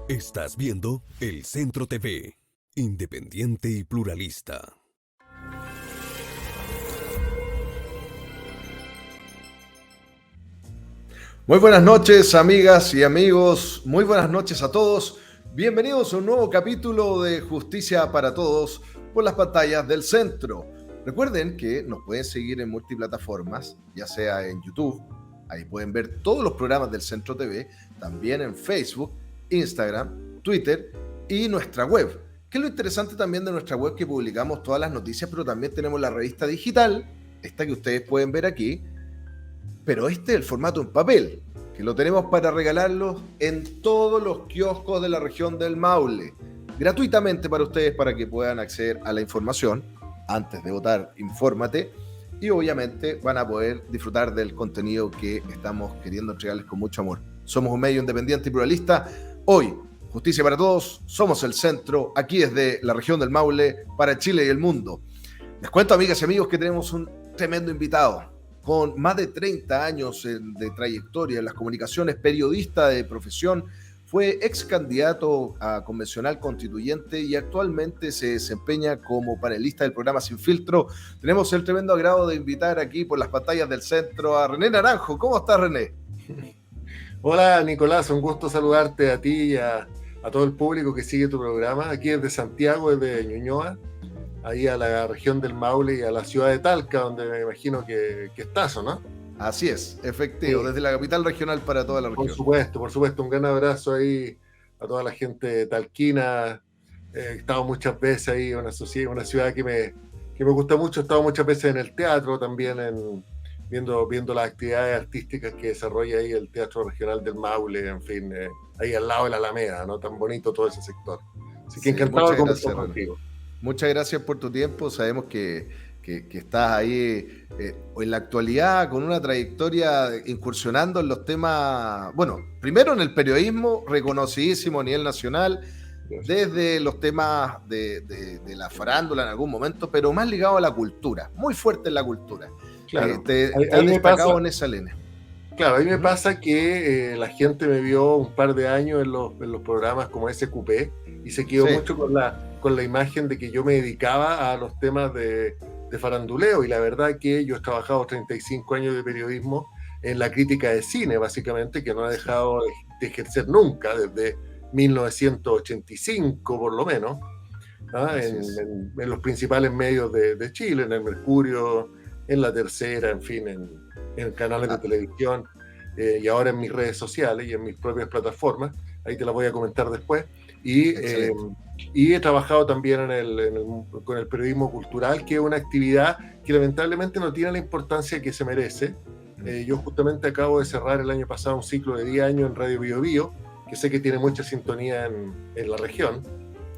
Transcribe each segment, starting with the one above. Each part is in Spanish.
Estás viendo El Centro TV, independiente y pluralista. Muy buenas noches, amigas y amigos. Muy buenas noches a todos. Bienvenidos a un nuevo capítulo de Justicia para Todos por las pantallas del Centro. Recuerden que nos pueden seguir en multiplataformas, ya sea en YouTube, ahí pueden ver todos los programas del Centro TV, también en Facebook, Instagram, Twitter y nuestra web. Que es lo interesante también de nuestra web, que publicamos todas las noticias, pero también tenemos la revista digital, esta que ustedes pueden ver aquí, pero este es el formato en papel, que lo tenemos para regalarlos en todos los kioscos de la región del Maule, gratuitamente para ustedes, para que puedan acceder a la información. Antes de votar, infórmate, y obviamente van a poder disfrutar del contenido que estamos queriendo entregarles con mucho amor. Somos un medio independiente y pluralista. Hoy, Justicia para Todos, somos el Centro, aquí desde la región del Maule, para Chile y el mundo. Les cuento, amigas y amigos, que tenemos un tremendo invitado, con más de 30 años de trayectoria en las comunicaciones, periodista de profesión, fue ex candidato a convencional constituyente y actualmente se desempeña como panelista del programa Sin Filtro. Tenemos el tremendo agrado de invitar aquí por las pantallas del Centro a René Naranjo. ¿Cómo estás, René? Hola, Nicolás, un gusto saludarte a ti y a todo el público que sigue tu programa. Aquí desde Santiago, desde Ñuñoa, ahí a la región del Maule y a la ciudad de Talca, donde me imagino que estás, ¿o no? Así es, efectivo, sí. Desde la capital regional para toda la región. Por supuesto, un gran abrazo ahí a toda la gente talquina. He estado muchas veces ahí, una ciudad que me gusta mucho. He estado muchas veces en el teatro, también viendo las actividades artísticas que desarrolla ahí el Teatro Regional del Maule, en fin, ahí al lado de la Alameda, ¿no? Tan bonito todo ese sector. Así que encantado de conversar contigo. Muchas gracias por tu tiempo. Sabemos que estás ahí en la actualidad con una trayectoria incursionando en los temas, bueno, primero en el periodismo reconocidísimo a nivel nacional, desde los temas de la farándula en algún momento, pero más ligado a la cultura, muy fuerte en la cultura. Claro. Te has destacado en esa línea. Claro, a mí me pasa que la gente me vio un par de años en los programas como SQP y se quedó mucho con la imagen de que yo me dedicaba a los temas de faranduleo, y la verdad que yo he trabajado 35 años de periodismo en la crítica de cine, básicamente, que no ha dejado de ejercer nunca, desde 1985 por lo menos, ¿no? en los principales medios de Chile, en el Mercurio, en La Tercera, en fin, en canales de televisión, y ahora en mis redes sociales y en mis propias plataformas. Ahí te las voy a comentar después. Y he trabajado también con el periodismo cultural, que es una actividad que lamentablemente no tiene la importancia que se merece. Yo justamente acabo de cerrar el año pasado un ciclo de 10 años en Radio Bio Bio, que sé que tiene mucha sintonía en la región,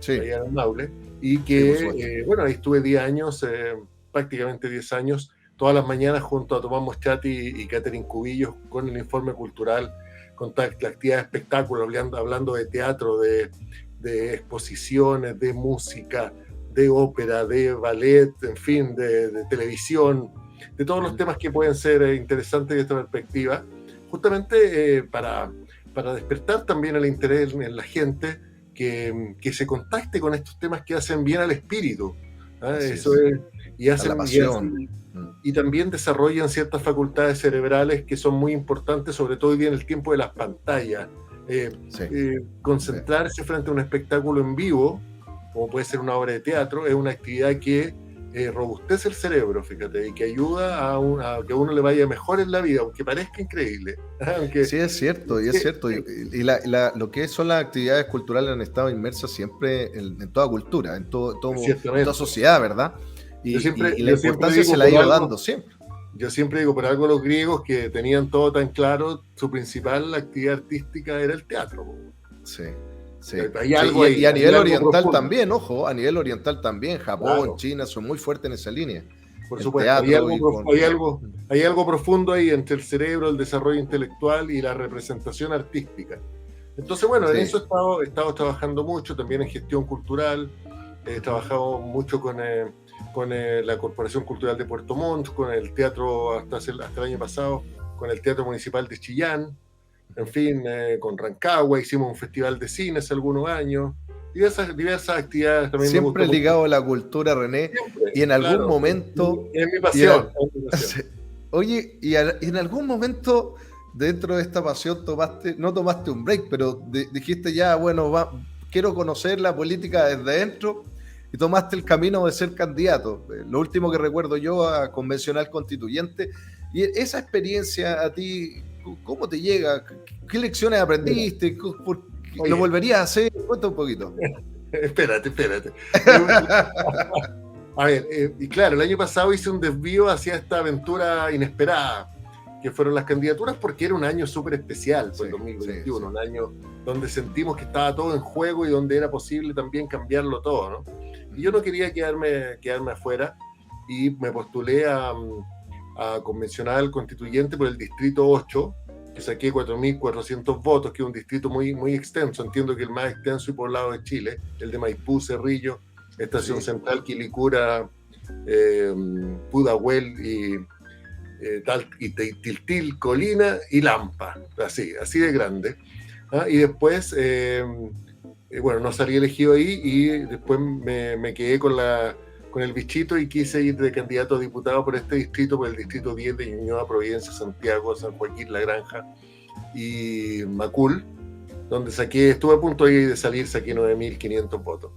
allá en el Maule, y que, bueno, ahí estuve 10 años, prácticamente 10 años, todas las mañanas junto a Tomás Moschati y Catherine Cubillos con el informe cultural, con la actividad de espectáculo, hablando de teatro, de exposiciones, de música, de ópera, de ballet, en fin, de televisión, de todos los temas que pueden ser interesantes de esta perspectiva, justamente para despertar también el interés en la gente, que se contacte con estos temas que hacen bien al espíritu. Eso es, y hacen la pasión. Y también desarrollan ciertas facultades cerebrales que son muy importantes, sobre todo hoy día en el tiempo de las pantallas. Concentrarse frente a un espectáculo en vivo, como puede ser una obra de teatro, es una actividad que robustece el cerebro, fíjate, y que ayuda a que a uno le vaya mejor en la vida, aunque parezca increíble. Sí, es cierto, y es cierto. Y lo que son las actividades culturales han estado inmersas siempre en toda cultura, en toda sociedad, ¿verdad? Y la importancia se la ha ido dando siempre. Yo siempre digo, por algo los griegos, que tenían todo tan claro, su principal actividad artística era el teatro. Sí. Hay algo y a nivel oriental también, ojo, a nivel oriental también, Japón, China son muy fuertes en esa línea. Por supuesto, hay algo profundo ahí entre el cerebro, el desarrollo intelectual y la representación artística. Entonces, bueno, en eso he estado trabajando mucho, también en gestión cultural. He trabajado mucho con la Corporación Cultural de Puerto Montt, con el teatro hasta el año pasado, con el Teatro Municipal de Chillán, en fin, con Rancagua, hicimos un festival de cine hace algunos años, diversas actividades también. Siempre ligado a la cultura, René, siempre, y en algún claro, momento... es mi pasión. Oye, y en algún momento dentro de esta pasión no tomaste un break, pero dijiste ya, bueno, quiero conocer la política desde dentro, y tomaste el camino de ser candidato. Lo último que recuerdo yo a convencional constituyente, y esa experiencia a ti, ¿cómo te llega? ¿Qué lecciones aprendiste? ¿Lo volverías a hacer? Cuenta un poquito. Espérate. A ver, y claro, el año pasado hice un desvío hacia esta aventura inesperada, que fueron las candidaturas, porque era un año súper especial, el 2021, un año donde sentimos que estaba todo en juego y donde era posible también cambiarlo todo, ¿no? Y yo no quería quedarme afuera, y me postulé a convencional constituyente por el distrito 8, que saqué 4.400 votos, que es un distrito muy, muy extenso, entiendo que el más extenso y poblado de Chile, el de Maipú, Cerrillo, Estación Central, Quilicura, Pudahuel y Tiltil, Colina y Lampa, así de grande. Y después, bueno, no salí elegido ahí, y después me quedé con el bichito y quise ir de candidato a diputado por este distrito, por el distrito 10 de Ñuñoa, Providencia, Santiago, San Joaquín, La Granja y Macul, donde estuve a punto de salir, saqué 9.500 votos.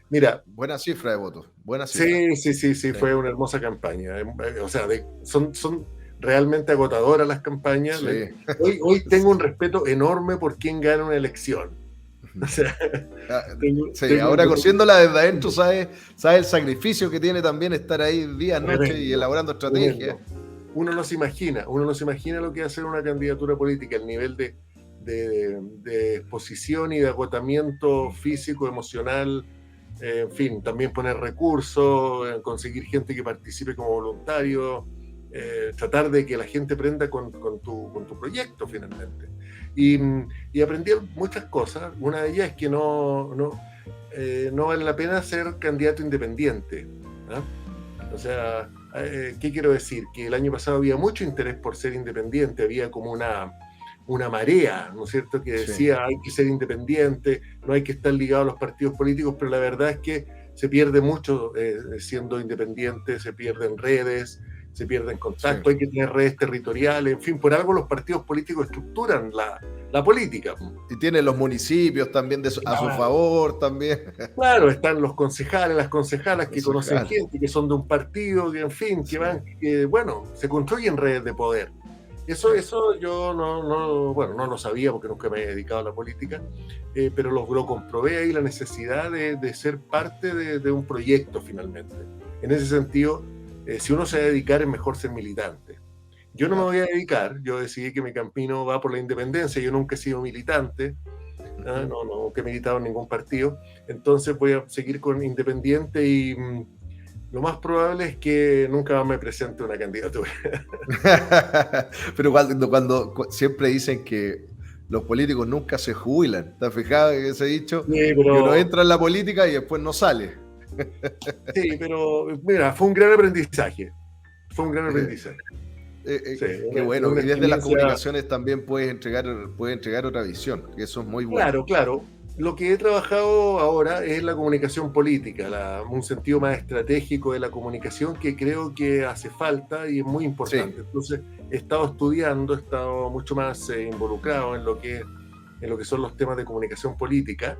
Mira. Buena cifra de votos, buena cifra. Sí, fue una hermosa campaña. O sea, son realmente agotadoras las campañas. Sí. Hoy tengo un respeto enorme por quien gana una elección. O sea, ahora conociéndola desde adentro, sabe el sacrificio que tiene también estar ahí día, noche y elaborando estrategias. Uno no se imagina lo que es hacer una candidatura política, el nivel de exposición y de agotamiento físico, emocional, en fin, también poner recursos, conseguir gente que participe como voluntario, tratar de que la gente prenda con tu proyecto finalmente. Y aprendí muchas cosas. Una de ellas es que no vale la pena ser candidato independiente, ¿no? O sea, ¿qué quiero decir? Que el año pasado había mucho interés por ser independiente, había como una marea, ¿no es cierto?, que decía hay que ser independiente, no hay que estar ligado a los partidos políticos, pero la verdad es que se pierde mucho siendo independiente, se pierden redes, se pierden contactos, hay que tener redes territoriales, en fin, por algo los partidos políticos estructuran la política. Y tienen los municipios también a su favor también. Claro, están los concejales, las concejalas que conocen gente, que son de un partido, que en fin, bueno, se construyen redes de poder. Eso yo no lo sabía porque nunca me he dedicado a la política, pero lo comprobé ahí, la necesidad de ser parte de un proyecto finalmente. En ese sentido, si uno se va a dedicar, es mejor ser militante. Yo no me voy a dedicar, yo decidí que mi camino va por la independencia, yo nunca he sido militante, nunca he militado en ningún partido, entonces voy a seguir con independiente y lo más probable es que nunca me presente una candidatura. Pero cuando siempre dicen que los políticos nunca se jubilan, ¿te has fijado en ese dicho? Sí, pero... Que uno entra en la política y después no sale. Sí, pero mira, fue un gran aprendizaje. Qué bueno, y desde las comunicaciones también puedes entregar otra visión, que eso es muy bueno. Claro. Lo que he trabajado ahora es la comunicación política, un sentido más estratégico de la comunicación que creo que hace falta y es muy importante. Entonces, he estado estudiando, he estado mucho más involucrado en lo que son los temas de comunicación política.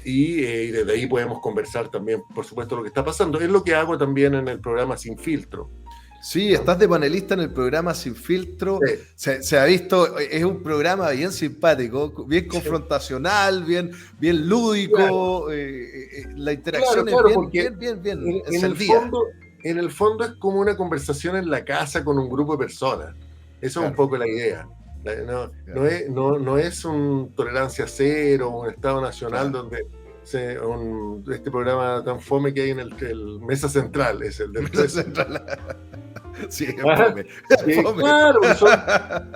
Y desde ahí podemos conversar también, por supuesto, lo que está pasando. Es lo que hago también en el programa Sin Filtro. Sí, estás de panelista en el programa Sin Filtro. Sí. Se ha visto, es un programa bien simpático, bien confrontacional, bien lúdico. Claro. La interacción es bien encendida. En el fondo es como una conversación en la casa con un grupo de personas. Eso es un poco la idea. No es un tolerancia cero, un Estado Nacional donde este programa tan fome que hay en el Mesa Central, es el del Mesa Central. Sí, fome. Claro,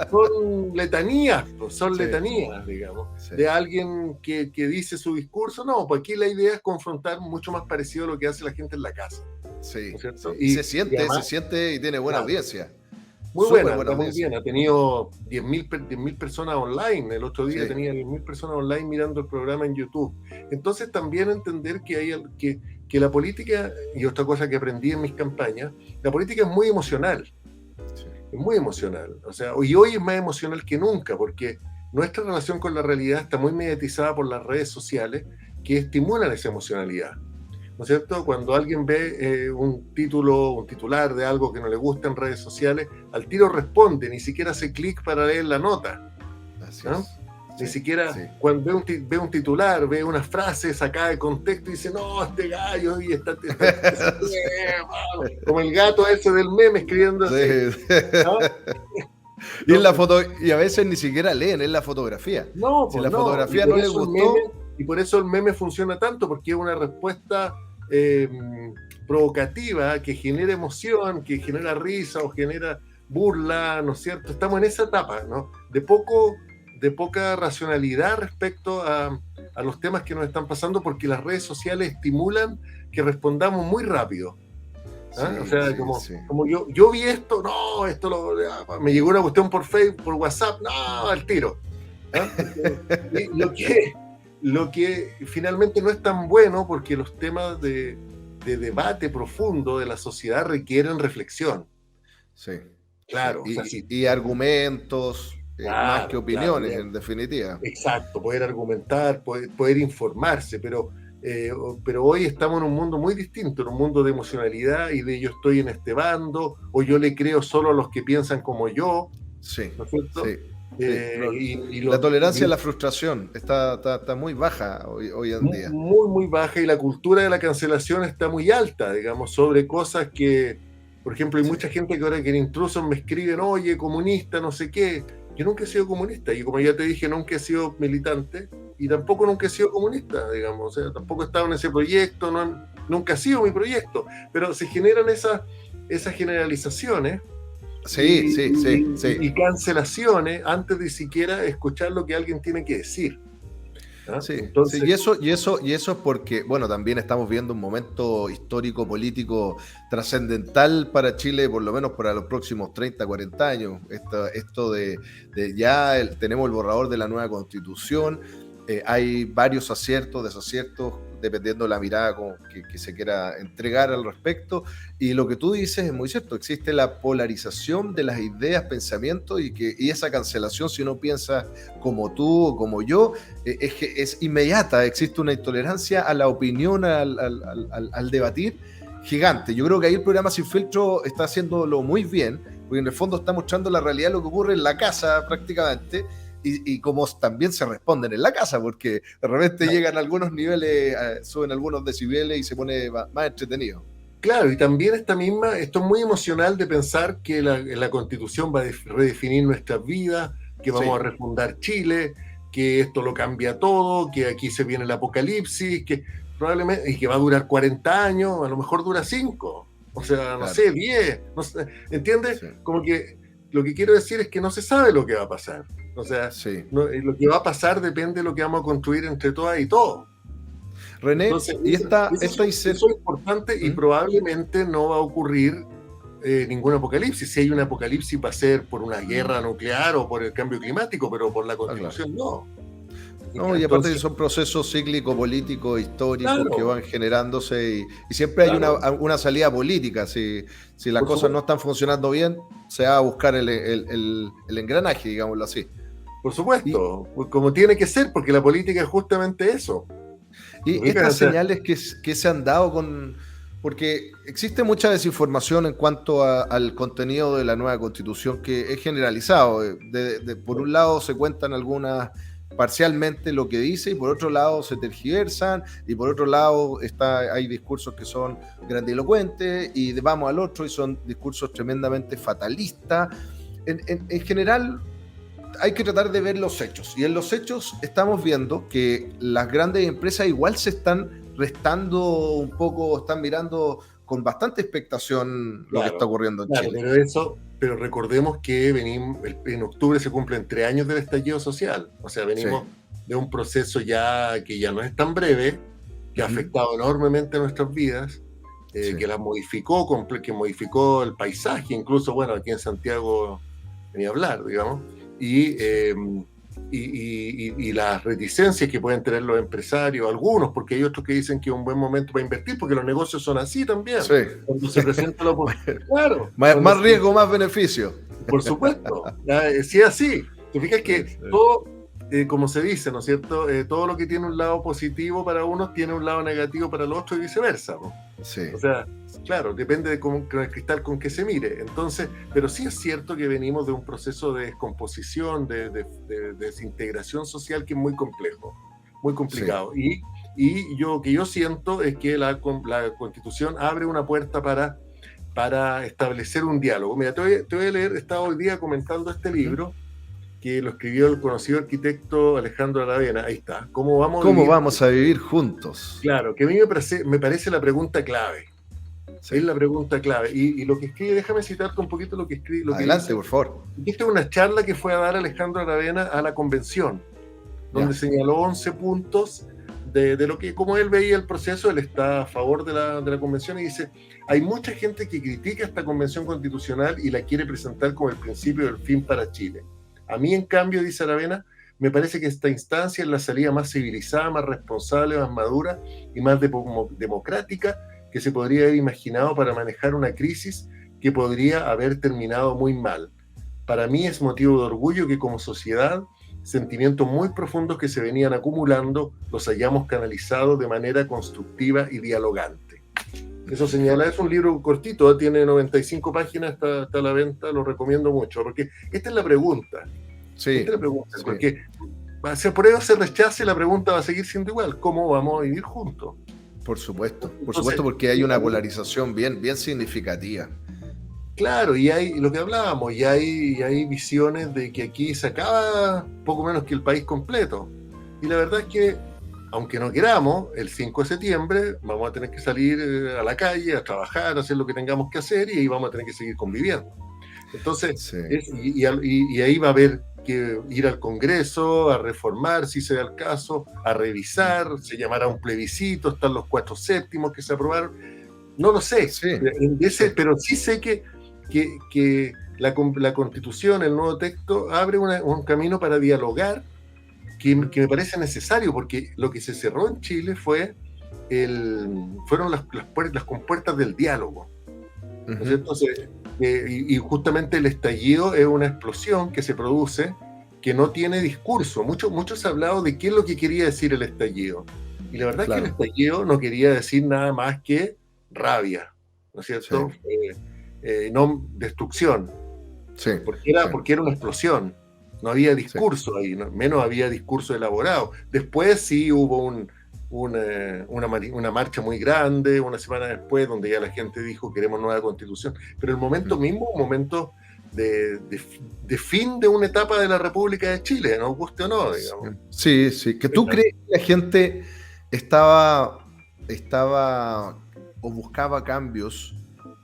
son letanías, digamos, de alguien que dice su discurso. No, pues aquí la idea es confrontar mucho más parecido a lo que hace la gente en la casa. Sí, ¿no? Y se siente y tiene buena audiencia. Muy Súper buena, buena está muy audiencia. bien. Ha tenido 10.000 personas online. El otro día Sí, tenía 10.000 personas online mirando el programa en YouTube. Entonces también entender que la política, y otra cosa que aprendí en mis campañas, la política es muy emocional. sí, Es muy emocional. O sea, hoy es más emocional que nunca, porque nuestra relación con la realidad está muy mediatizada por las redes sociales que estimulan esa emocionalidad. ¿No es cierto? Cuando alguien ve un titular de algo que no le gusta en redes sociales, al tiro responde, ni siquiera hace clic para leer la nota. así ¿No? es. Ni Sí, siquiera sí. cuando ve un titular, ve una frase sacada de contexto y dice, no, este gallo y como el gato ese del meme escribiendo así. Sí. ¿No? Y en la Entonces, foto, y a veces ni siquiera leen, es la fotografía. no, Si pues la no, fotografía no les gustó, y por eso el meme funciona tanto, porque es una respuesta eh, provocativa que genera emoción, que genera risa o genera burla, ¿no es cierto? Estamos en esa etapa, ¿no? De poca racionalidad respecto a los temas que nos están pasando, porque las redes sociales estimulan que respondamos muy rápido. ¿Ah? sí, O sea, sí, sí. como yo vi esto, no, me llegó una cuestión por Facebook, por WhatsApp, no, al tiro. ¿Ah? Y lo que finalmente no es tan bueno, porque los temas de debate profundo de la sociedad requieren reflexión. Sí, sí. Claro, o sea, sí, Y argumentos, más que claro, claro, opiniones, en definitiva. exacto, poder argumentar, poder informarse, pero hoy estamos en un mundo muy distinto, en un mundo de emocionalidad y de yo estoy en este bando, o yo le creo solo a los que piensan como yo, Sí, ¿no es cierto? sí. Sí. La Y tolerancia a la frustración está muy baja hoy en día. muy, muy baja, y la cultura de la cancelación está muy alta, digamos, sobre cosas que, por ejemplo, hay Sí. mucha gente que ahora que en intrusos me escriben, oye, comunista, no sé qué. Yo nunca he sido comunista, y como ya te dije, nunca he sido militante, y tampoco nunca he sido comunista, digamos, o sea, tampoco he estado en ese proyecto, nunca ha sido mi proyecto, pero se generan esas generalizaciones Sí, sí, sí, sí. y cancelaciones antes de siquiera escuchar lo que alguien tiene que decir. ¿Ah? Sí, sí, Entonces, y eso es porque, bueno, también estamos viendo un momento histórico, político trascendental para Chile, por lo menos para los próximos 30, 40 años. Esto de ya tenemos el borrador de la nueva constitución, hay varios aciertos, desaciertos, dependiendo de la mirada que se quiera entregar al respecto. Y lo que tú dices es muy cierto, existe la polarización de las ideas, pensamientos, y esa cancelación, si uno piensa como tú o como yo, es inmediata, existe una intolerancia a la opinión, al debatir gigante. Yo creo que ahí el programa Sin Filtro está haciéndolo muy bien, porque en el fondo está mostrando la realidad de lo que ocurre en la casa prácticamente, y cómo también se responden en la casa, porque de repente llegan a algunos niveles, suben algunos decibeles y se pone más entretenido. claro, y también esto es muy emocional de pensar que la Constitución va a redefinir nuestras vidas, que vamos a refundar Chile, que esto lo cambia todo, que aquí se viene el apocalipsis, que probablemente, y que va a durar 40 años, a lo mejor dura 5, o sea, no sé, 10, no sé, ¿entiendes? Sí. Como que lo que quiero decir es que no se sabe lo que va a pasar. O sea, Sí. lo que va a pasar depende de lo que vamos a construir entre todas y todos. René, Entonces, y eso es importante, y probablemente no va a ocurrir ningún apocalipsis. Si hay un apocalipsis va a ser por una guerra nuclear o por el cambio climático, pero por la Constitución no. No, y aparte que son procesos cíclicos, políticos, históricos, claro, que van generándose, y siempre hay una salida política. Si las por cosas supuesto, no están funcionando bien, se va a buscar el engranaje, digámoslo así. por supuesto, como tiene que ser, porque la política es justamente eso. Y estas señales que se han dado porque existe mucha desinformación en cuanto al contenido de la nueva Constitución, que es generalizado. Por un lado se cuentan algunas parcialmente lo que dice, y por otro lado se tergiversan, y por otro lado hay discursos que son grandilocuentes, y vamos al otro y son discursos tremendamente fatalistas. En general hay que tratar de ver los hechos, y en los hechos estamos viendo que las grandes empresas igual se están restando un poco, están mirando con bastante expectación lo que está ocurriendo en Chile. Pero recordemos que en octubre se cumplen 3 años del estallido social, o sea, venimos de un proceso que ya no es tan breve, que ha afectado enormemente nuestras vidas, que las modificó, que modificó el paisaje, incluso, bueno, aquí en Santiago, ni hablar, digamos, y las reticencias que pueden tener los empresarios, algunos, porque hay otros que dicen que es un buen momento para invertir, porque los negocios son así también. Sí. Cuando se presenta la oportunidad. Claro. Más riesgo, más beneficio. Por supuesto. Si es así. Te fijas que todo, como se dice, ¿no es cierto? Todo lo que tiene un lado positivo para unos tiene un lado negativo para el otro y viceversa, ¿no? Sí. O sea, claro, depende de con el cristal con que se mire. Entonces, pero sí es cierto que venimos de un proceso de descomposición, de desintegración social que es muy complejo, muy complicado. Sí. Y yo siento es que la Constitución abre una puerta para establecer un diálogo. Mira, te voy a leer, estaba hoy día comentando este libro que lo escribió el conocido arquitecto Alejandro Aravena. Ahí está. ¿Cómo vamos a vivir juntos? Claro, que a mí me parece la pregunta clave. Sí. Es la pregunta clave. Y lo que escribe, déjame citarte un poquito lo que escribe. Adelante, por favor. Esta es una charla que fue a dar Alejandro Aravena a la convención, donde señaló 11 puntos de lo que, como él veía el proceso. Él está a favor de la convención y dice: hay mucha gente que critica esta convención constitucional y la quiere presentar como el principio del fin para Chile. A mí, en cambio, dice Aravena, me parece que esta instancia es la salida más civilizada, más responsable, más madura y más democrática que se podría haber imaginado para manejar una crisis que podría haber terminado muy mal. Para mí es motivo de orgullo que como sociedad sentimientos muy profundos que se venían acumulando los hayamos canalizado de manera constructiva y dialogante. Eso señala, es un libro cortito, tiene 95 páginas, está a la venta, lo recomiendo mucho, porque esta es la pregunta. Sí. Esta es la pregunta, sí. Porque se aprueba o se rechace, la pregunta va a seguir siendo igual: ¿cómo vamos a vivir juntos? Por supuesto, porque hay una polarización bien significativa. Claro, y hay lo que hablábamos, y hay visiones de que aquí se acaba poco menos que el país completo. Y la verdad es que, aunque no queramos, el 5 de septiembre vamos a tener que salir a la calle, a trabajar, a hacer lo que tengamos que hacer, y ahí vamos a tener que seguir conviviendo. Entonces, sí. y ahí va a haber que ir al Congreso, a reformar, si se da el caso, a revisar, se llamará un plebiscito, están los 4/7 que se aprobaron. No lo sé, sí. Pero sí sé que la Constitución, el nuevo texto, abre un camino para dialogar que me parece necesario, porque lo que se cerró en Chile fueron las compuertas del diálogo. ¿No es cierto? Y justamente el estallido es una explosión que se produce que no tiene discurso. Muchos han hablado de qué es lo que quería decir el estallido. Y la verdad es que el estallido no quería decir nada más que rabia, ¿no es cierto? Sí. No destrucción. Sí. Porque era una explosión. No había discurso ahí, menos había discurso elaborado. Después sí hubo una marcha muy grande, una semana después, donde ya la gente dijo: queremos nueva constitución. Pero el momento mismo, un momento de fin de una etapa de la República de Chile, nos guste o no, digamos. Sí. ¿Que tú crees que la gente estaba o buscaba cambios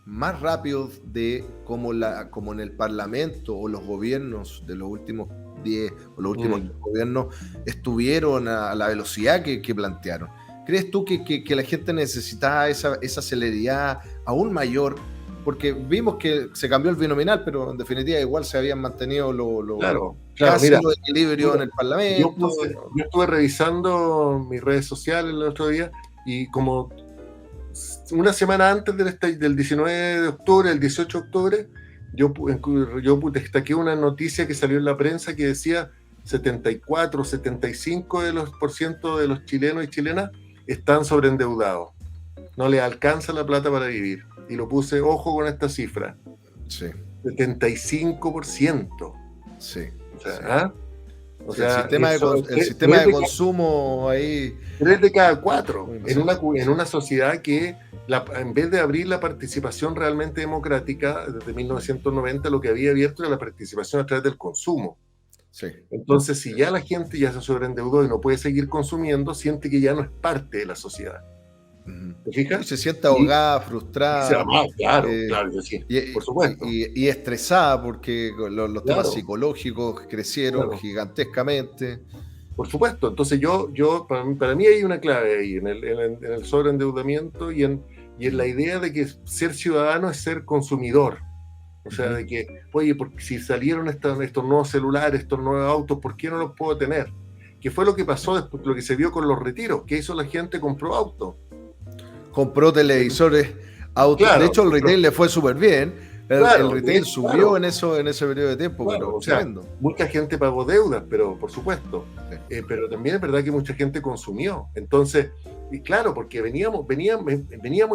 más rápidos de como en el Parlamento o los gobiernos de los últimos 10 o los últimos gobiernos estuvieron a la velocidad que plantearon? ¿Crees tú que la gente necesitaba esa celeridad aún mayor? Porque vimos que se cambió el binominal, pero en definitiva igual se habían mantenido casi los equilibrios en el Parlamento. Yo estuve revisando mis redes sociales el otro día, y como una semana antes del 19 de octubre, el 18 de octubre, yo destaqué una noticia que salió en la prensa que decía 74, 75% de los chilenos y chilenas están sobreendeudados. No les alcanza la plata para vivir. Y lo puse, ojo con esta cifra. Sí. 75%. Sí. O sea, el sistema de consumo ahí... 3 de cada 4. En una sociedad que, en vez de abrir la participación realmente democrática, desde 1990 lo que había abierto era la participación a través del consumo. Sí. Entonces, si ya la gente ya se sobreendeudó y no puede seguir consumiendo, siente que ya no es parte de la sociedad. ¿Te fijas? Y se siente ahogada, frustrada. Claro, sí, por supuesto. Y estresada porque los temas psicológicos crecieron gigantescamente. Por supuesto. Entonces para mí hay una clave ahí en el sobreendeudamiento y en y en la idea de que ser ciudadano es ser consumidor. O sea, de que, oye, porque si salieron estos nuevos celulares, estos nuevos autos, ¿por qué no los puedo tener? ¿Qué fue lo que pasó después, lo que se vio con los retiros? ¿Qué hizo la gente? Compró autos. Compró televisores, autos. Claro, de hecho, el retail le fue súper bien. Claro, el retail subió en ese periodo de tiempo, claro, pero o sea, tremendo. mucha gente pagó deudas, pero por supuesto. Sí. Pero también es verdad que mucha gente consumió. Entonces, y claro, porque veníamos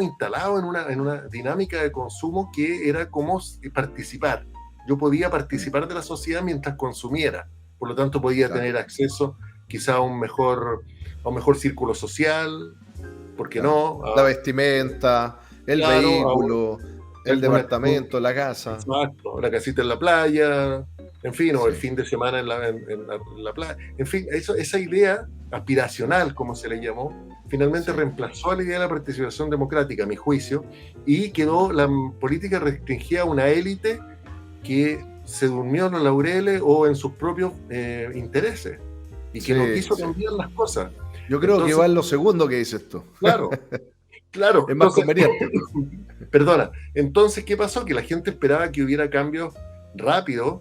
instalados en una dinámica de consumo que era como participar. Yo podía participar de la sociedad mientras consumiera. Por lo tanto, podía tener acceso quizá a un mejor círculo social, ¿por qué no? La vestimenta, el vehículo, el departamento, la casa. Exacto, la casita en la playa, en fin, o el fin de semana en la playa. En fin, esa idea aspiracional, como se le llamó, finalmente reemplazó a la idea de la participación democrática, a mi juicio, y quedó la política restringida a una élite que se durmió en los laureles o en sus propios intereses, y que no quiso cambiar las cosas. Yo creo que va en lo segundo que dices tú. Claro. Es más conveniente. Perdona, entonces, ¿qué pasó? Que la gente esperaba que hubiera cambios rápidos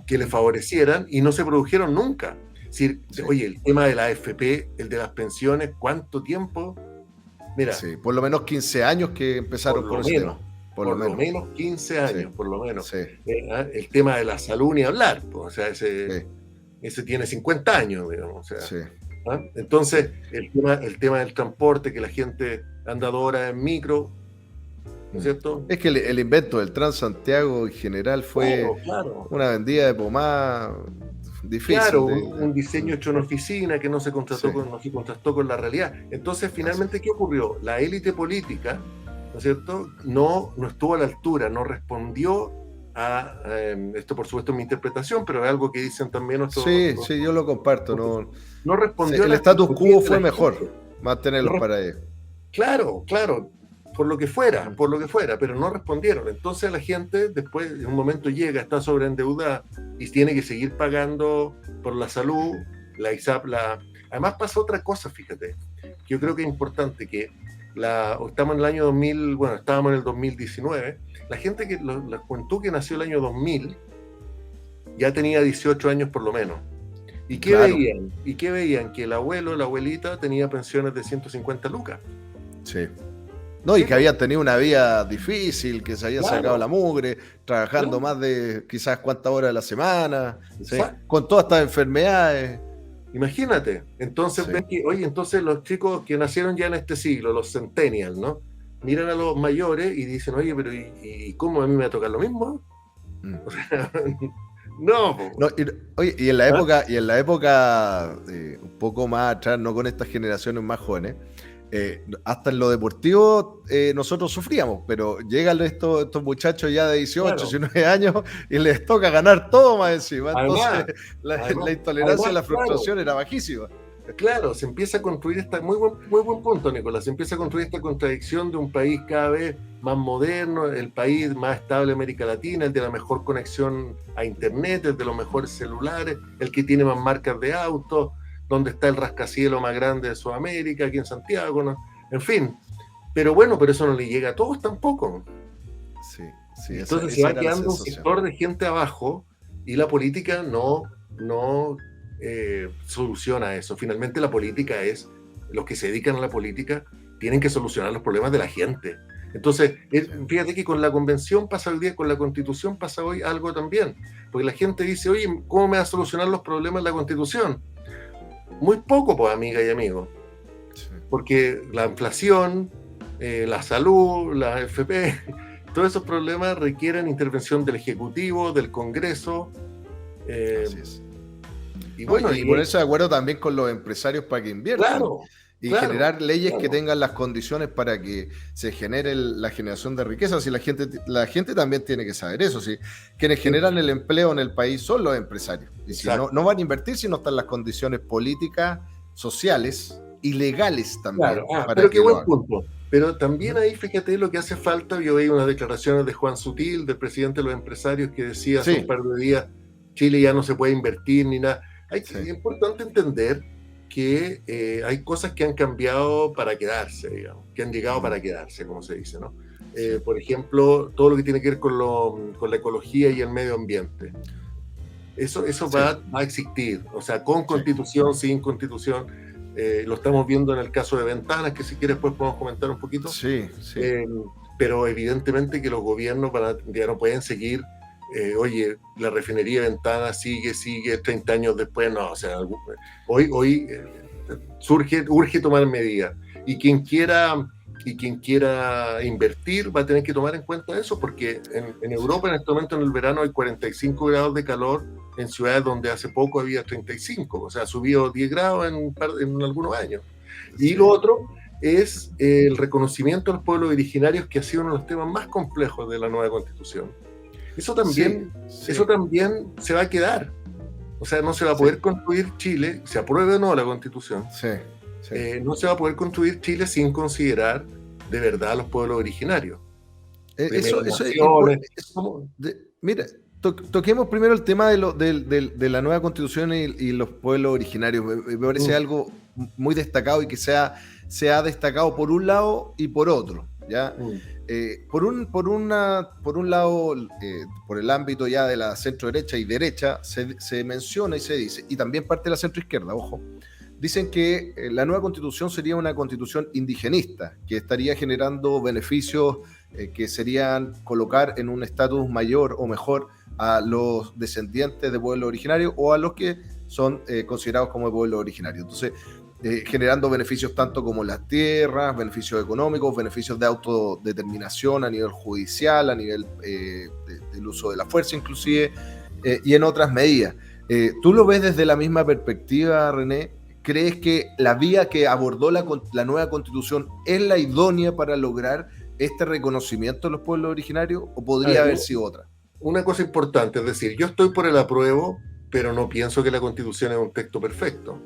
que le favorecieran y no se produjeron nunca. Es decir, oye, el tema de la AFP, el de las pensiones, ¿cuánto tiempo? Mira. Sí, por lo menos 15 años que empezaron con ese tema. Por lo menos 15 años, por lo menos. Sí. El tema de la salud ni hablar, pues, o sea, ese tiene 50 años, digamos, o sea. Sí. ¿Ah? Entonces, el tema del transporte, que la gente anda 2 horas en micro, ¿no es cierto? Es que el invento del Transantiago en general fue una vendida de pomada difícil. Claro, un diseño hecho en oficina que no se contrastó con la realidad. Entonces, finalmente, ¿qué ocurrió? La élite política, ¿no es cierto?, no estuvo a la altura, no respondió a esto, por supuesto, es mi interpretación, pero es algo que dicen también nuestros... Sí, yo lo comparto. No respondió. El status quo fue mejor, mantenerlos para ellos. Claro, por lo que fuera, pero no respondieron. Entonces la gente después, en un momento llega, está sobreendeudada y tiene que seguir pagando por la salud, la ISAP, Además pasa otra cosa, fíjate, que yo creo que es importante, que estamos en el año 2000, bueno, estábamos en el 2019, la gente la juventud que nació el año 2000 ya tenía 18 años por lo menos. ¿Y qué veían? Que el abuelo, la abuelita tenía pensiones de 150 lucas. Sí. No, y que habían tenido una vida difícil, que se habían sacado la mugre, trabajando más de quizás cuántas horas a la semana, ¿sí? Con todas estas enfermedades. Imagínate. Entonces ven que, entonces los chicos que nacieron ya en este siglo, los centennials, ¿no? Miran a los mayores y dicen, oye, pero ¿y cómo a mí me va a tocar lo mismo? O sea, no. Y en la época un poco más atrás, no con estas generaciones más jóvenes, hasta en lo deportivo nosotros sufríamos, pero llegan estos muchachos ya de 18, 19 años y les toca ganar todo más encima. Entonces la intolerancia y la frustración era bajísima. Claro, se empieza a construir muy buen punto, Nicolás, se empieza a construir esta contradicción de un país cada vez más moderno, el país más estable de América Latina, el de la mejor conexión a internet, el de los mejores celulares, el que tiene más marcas de autos, donde está el rascacielos más grande de Sudamérica, aquí en Santiago, ¿no? En fin, pero eso no le llega a todos tampoco. Sí, entonces se va quedando un sector de gente abajo y la política no soluciona eso. Finalmente la política los que se dedican a la política tienen que solucionar los problemas de la gente. Entonces, fíjate que con la convención pasa hoy día, con la constitución pasa hoy algo también, porque la gente dice, oye, ¿cómo me va a solucionar los problemas de la constitución? Muy poco, pues, amiga y amigo, porque la inflación, la salud, la AFP, todos esos problemas requieren intervención del Ejecutivo, del Congreso. Así es. Y ponerse de acuerdo también con los empresarios para que inviertan. Generar leyes que tengan las condiciones para que se genere la generación de riqueza. Si la gente también tiene que saber eso. Si quienes generan el empleo en el país son los empresarios. Y si no van a invertir si no están las condiciones políticas, sociales y legales también. Pero qué buen punto. Pero también ahí, fíjate lo que hace falta. Yo veía unas declaraciones de Juan Sutil, del presidente de los empresarios, que decía hace un par de días, Chile ya no se puede invertir ni nada. Es importante entender que hay cosas que han cambiado para quedarse, digamos, que han llegado para quedarse, como se dice, ¿no? Por ejemplo, todo lo que tiene que ver con la ecología y el medio ambiente. Eso va a existir, o sea, con constitución, sin constitución. Lo estamos viendo en el caso de Ventanas, que si quieres después podemos comentar un poquito. Sí. Pero evidentemente que los gobiernos ya no pueden seguir, oye, la refinería de Ventanas sigue 30 años después, no, o sea, hoy urge tomar medidas. Y quien quiera invertir va a tener que tomar en cuenta eso, porque en Europa en este momento en el verano hay 45 grados de calor en ciudades donde hace poco había 35, o sea, ha subido 10 grados en algunos años. Y lo otro es el reconocimiento a los pueblos originarios, que ha sido uno de los temas más complejos de la nueva Constitución. Eso también se va a quedar. O sea, no se va a poder construir Chile, se apruebe o no la Constitución. No se va a poder construir Chile sin considerar de verdad a los pueblos originarios. Mira, toquemos primero el tema de la nueva Constitución y los pueblos originarios. Me parece algo muy destacado y que se ha destacado por un lado y por otro, ¿ya? Por un lado, por el ámbito ya de la centro derecha y derecha, se menciona y se dice, y también parte de la centro izquierda, ojo, dicen que la nueva constitución sería una constitución indigenista, que estaría generando beneficios que serían colocar en un estatus mayor o mejor a los descendientes de pueblos originarios o a los que son considerados como pueblos originarios. Entonces, generando beneficios tanto como las tierras, beneficios económicos, beneficios de autodeterminación a nivel judicial, a nivel del uso de la fuerza inclusive, y en otras medidas. ¿Tú lo ves desde la misma perspectiva, René? ¿Crees que la vía que abordó la nueva constitución es la idónea para lograr este reconocimiento de los pueblos originarios o podría haber sido otra? Una cosa importante, es decir, yo estoy por el apruebo, pero no pienso que la constitución es un texto perfecto.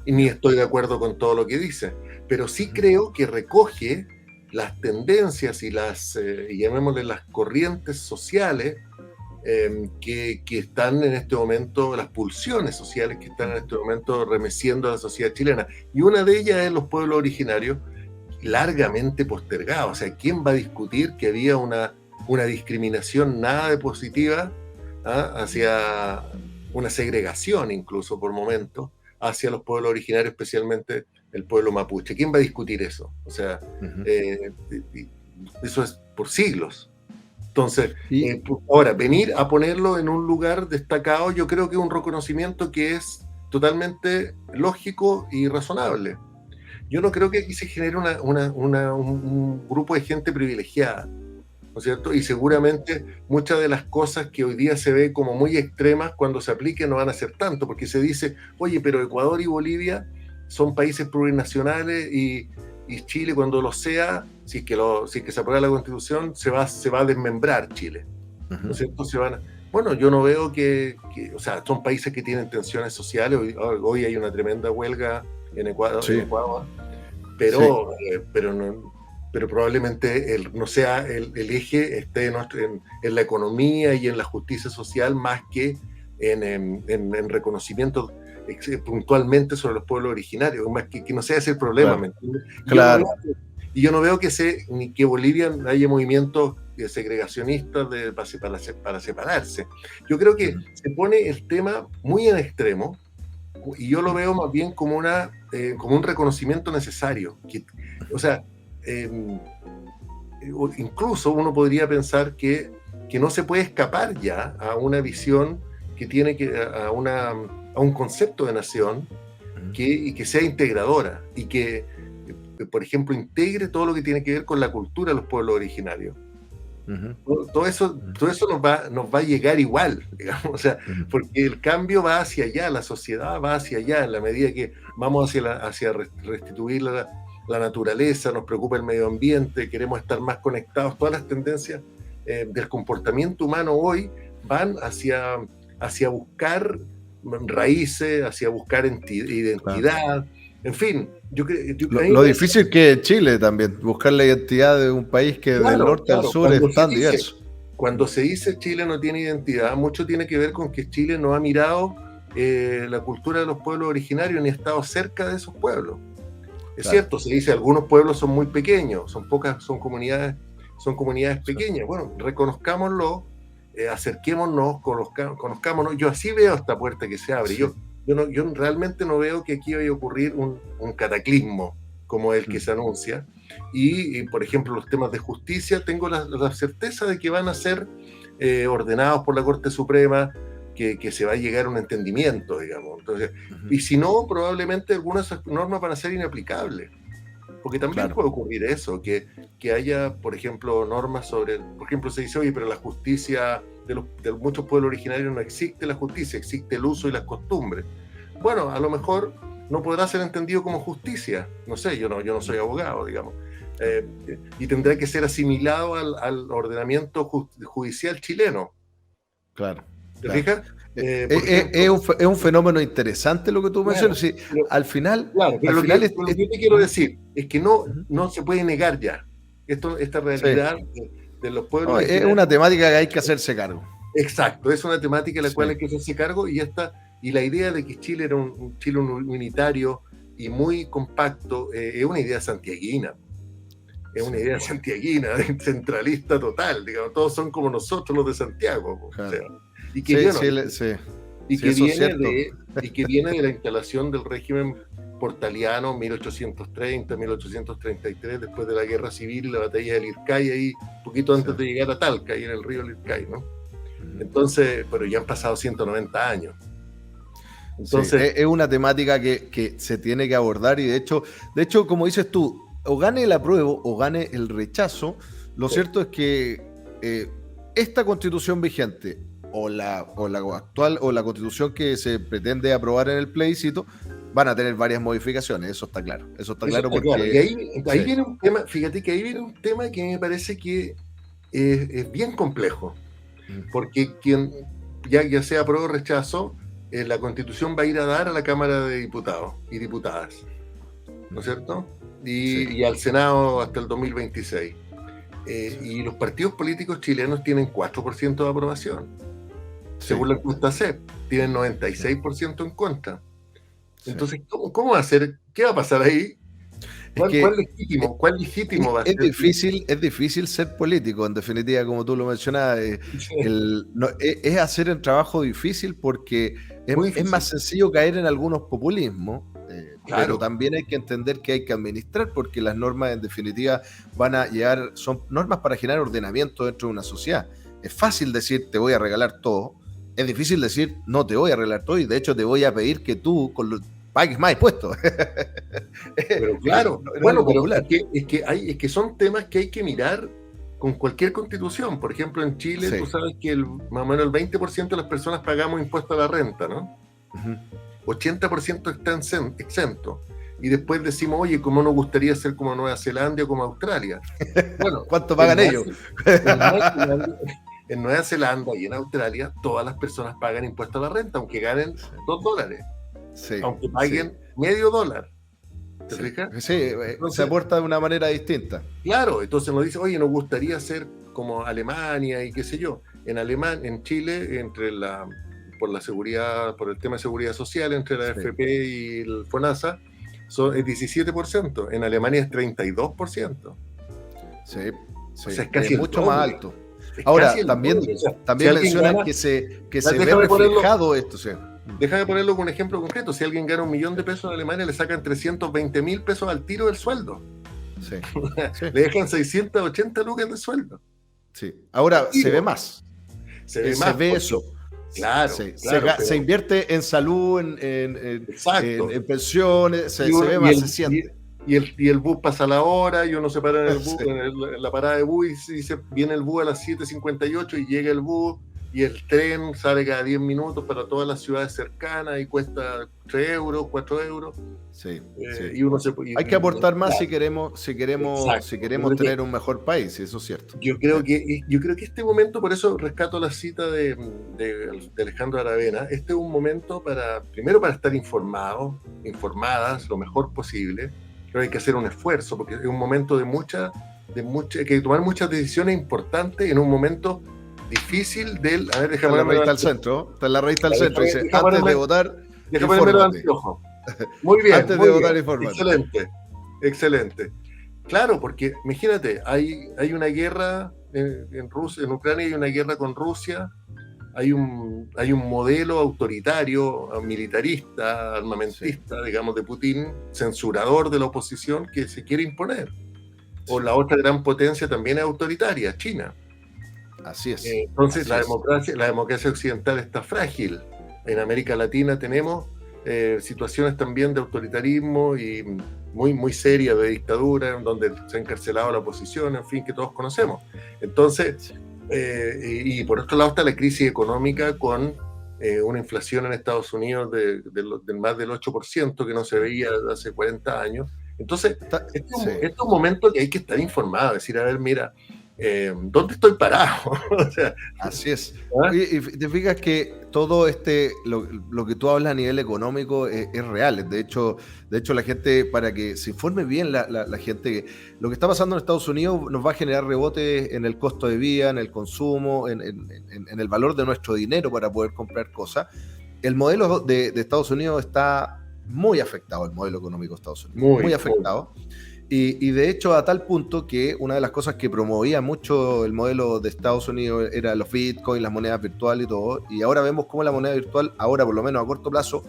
Y ni estoy de acuerdo con todo lo que dice, pero sí creo que recoge las tendencias y llamémosle las corrientes sociales que están en este momento, las pulsiones sociales que están en este momento remeciendo a la sociedad chilena. Y una de ellas es los pueblos originarios, largamente postergados. O sea, ¿quién va a discutir que había una discriminación nada de positiva hacia una segregación incluso por momentos hacia los pueblos originarios, especialmente el pueblo mapuche? ¿Quién va a discutir eso? O sea, eso es por siglos. Entonces, ahora, venir a ponerlo en un lugar destacado, yo creo que es un reconocimiento que es totalmente lógico y razonable. Yo no creo que aquí se genere un grupo de gente privilegiada, ¿no es cierto? Y seguramente muchas de las cosas que hoy día se ve como muy extremas, cuando se apliquen no van a ser tanto, porque se dice, oye, pero Ecuador y Bolivia son países plurinacionales y Chile, cuando lo sea, si es que se aprueba la Constitución, se va a desmembrar Chile, ¿no es cierto? Bueno, yo no veo o sea, son países que tienen tensiones sociales. Hoy hay una tremenda huelga en Ecuador, pero probablemente no sea el eje esté en la economía y en la justicia social más que en reconocimiento puntualmente sobre los pueblos originarios, más que no sea ese el problema. Claro. Y yo no veo ni que Bolivia haya movimientos segregacionistas para separarse. Yo creo que se pone el tema muy en extremo, y yo lo veo más bien como un reconocimiento necesario. O sea, incluso uno podría pensar que no se puede escapar ya a una visión que tiene a un concepto de nación y que sea integradora y que, por ejemplo, integre todo lo que tiene que ver con la cultura de los pueblos originarios. Todo eso nos va a llegar igual, digamos, o sea, porque el cambio va hacia allá, la sociedad va hacia allá, en la medida que vamos hacia restituir la naturaleza, nos preocupa el medio ambiente, queremos estar más conectados. Todas las tendencias del comportamiento humano hoy van hacia buscar raíces, hacia buscar identidad, en fin. Lo difícil que es Chile también, buscar la identidad de un país que del norte al sur es tan diverso. Cuando se dice Chile no tiene identidad, mucho tiene que ver con que Chile no ha mirado la cultura de los pueblos originarios ni he estado cerca de esos pueblos. Es cierto, se dice algunos pueblos son muy pequeños, son pocas, son comunidades pequeñas. Bueno, reconozcámoslo, acerquémonos, conozcámonos. Yo así veo esta puerta que se abre. Yo realmente no veo que aquí vaya a ocurrir un cataclismo como el que se anuncia. Y, por ejemplo, los temas de justicia, tengo la certeza de que van a ser ordenados por la Corte Suprema, que se va a llegar a un entendimiento, digamos. Entonces, y si no, probablemente algunas normas van a ser inaplicables. Porque también puede ocurrir eso, que haya, por ejemplo, normas sobre, por ejemplo, se dice, oye, pero la justicia de muchos pueblos originarios no existe la justicia, existe el uso y las costumbres. Bueno, a lo mejor no podrá ser entendido como justicia, no sé, yo no soy abogado, digamos, y tendrá que ser asimilado al ordenamiento judicial chileno. Claro. ¿Te fijas? Es un fenómeno interesante lo que tú mencionas. Sí, al final, lo que yo te quiero decir es que no se puede negar ya esta realidad de los pueblos. Es una temática que hay que hacerse cargo. Exacto, es una temática de la cual hay que hacerse cargo, y la idea de que Chile era un Chile unitario y muy compacto es una idea santiaguina. Es una idea santiaguina, centralista total, digamos, todos son como nosotros los de Santiago. Claro. O sea, y que viene de la instalación del régimen portaliano 1830, 1833, después de la guerra civil y la batalla del Lircay, ahí poquito antes de llegar a Talca, ahí en el río Lircay, ¿no? Entonces, pero ya han pasado 190 años. Entonces, es una temática que se tiene que abordar, y de hecho, como dices tú, o gane el apruebo o gane el rechazo, lo cierto es que esta constitución vigente o la actual o la constitución que se pretende aprobar en el plebiscito van a tener varias modificaciones, eso está claro. Porque... Y ahí viene un tema, fíjate que ahí viene un tema que me parece que es bien complejo, porque ya sea apruebo o rechazo, la constitución va a ir a dar a la Cámara de Diputados y Diputadas, ¿no es cierto? Y al Senado hasta el 2026. Y los partidos políticos chilenos tienen 4% de aprobación. Según la encuesta CEP, tienen 96% en contra. Entonces, ¿cómo va a ser? ¿Qué va a pasar ahí? ¿Cuál legítimo va a ser? Es difícil ser político, en definitiva, como tú lo mencionabas. Es hacer el trabajo difícil porque es más sencillo caer en algunos populismos. Pero también hay que entender que hay que administrar, porque las normas en definitiva son normas para generar ordenamiento dentro de una sociedad. Es fácil decir te voy a regalar todo, es difícil decir no te voy a regalar todo, y de hecho te voy a pedir que tú pagues más impuestos. Pero claro, es que son temas que hay que mirar con cualquier constitución. Por ejemplo, en Chile tú sabes que más o menos el 20% de las personas pagamos impuesto a la renta, ¿no? 80% están exentos. Y después decimos, oye, ¿cómo nos gustaría ser como Nueva Zelanda o como Australia? Bueno, ¿cuánto pagan ellos? En Nueva Zelanda y en Australia, todas las personas pagan impuesto a la renta, aunque ganen $2. Aunque paguen $0.50. ¿Te fijas? Entonces, se aporta de una manera distinta. Claro, entonces nos dice, oye, nos gustaría ser como Alemania y qué sé yo. En Chile, por la seguridad, por el tema de seguridad social, entre la AFP y el FONASA, es 17%. En Alemania es 32%. O sea, es casi mucho más alto. Ahora, también mencionan que se ve reflejado esto. Déjame ponerlo con un ejemplo concreto. Si alguien gana $1.000.000 en Alemania, le sacan 320.000 pesos al tiro del sueldo. Le dejan 680 lucas de sueldo. Ahora, se ve más. Se ve eso. Claro, se invierte en salud, en pensiones, se ve más, se siente. Y el bus pasa a la hora, y uno se para en el bus, en la parada de bus, y viene el bus a las 7:58 y llega el bus, y el tren sale cada 10 minutos para todas las ciudades cercanas y cuesta 3 euros, 4 euros. Y uno hay que aportar más si queremos tener un mejor país, eso es cierto. Yo creo que este momento, por eso rescato la cita de Alejandro Aravena, este es un momento primero para estar informadas lo mejor posible, pero hay que hacer un esfuerzo, porque es un momento de hay que tomar muchas decisiones importantes en un momento difícil del... A ver, Está déjame la ponerme revista al los centro. Está en la revista al centro. Dice, déjame antes de ponerme- votar, déjame ponerme los infórmate. anteojos. Muy bien, Antes muy de votar, bien. infórmate. Excelente, excelente. Claro, porque imagínate, hay una guerra en Rusia, en Ucrania hay una guerra con Rusia, hay un modelo autoritario, militarista, armamentista, digamos, de Putin, censurador de la oposición que se quiere imponer. O la otra gran potencia también es autoritaria, China. Así es. Entonces así es. la democracia occidental está frágil. En América Latina tenemos situaciones también de autoritarismo y muy, muy serias de dictadura, donde se ha encarcelado la oposición, en fin, que todos conocemos. Entonces, y por otro lado está la crisis económica con una inflación en Estados Unidos de más del 8% que no se veía desde hace 40 años. Entonces, este es un momento que hay que estar informado, decir, a ver, mira, ¿dónde estoy parado? O sea, así es. ¿ah? Y te fijas que todo lo que tú hablas a nivel económico es real. De hecho, la gente, para que se informe bien la gente, lo que está pasando en Estados Unidos nos va a generar rebotes en el costo de vida, en el consumo, en el valor de nuestro dinero para poder comprar cosas. El modelo de Estados Unidos está muy afectado, el modelo económico de Estados Unidos. Muy afectado. Y de hecho a tal punto que una de las cosas que promovía mucho el modelo de Estados Unidos era los bitcoins, las monedas virtuales y todo, y ahora vemos cómo la moneda virtual, ahora por lo menos a corto plazo,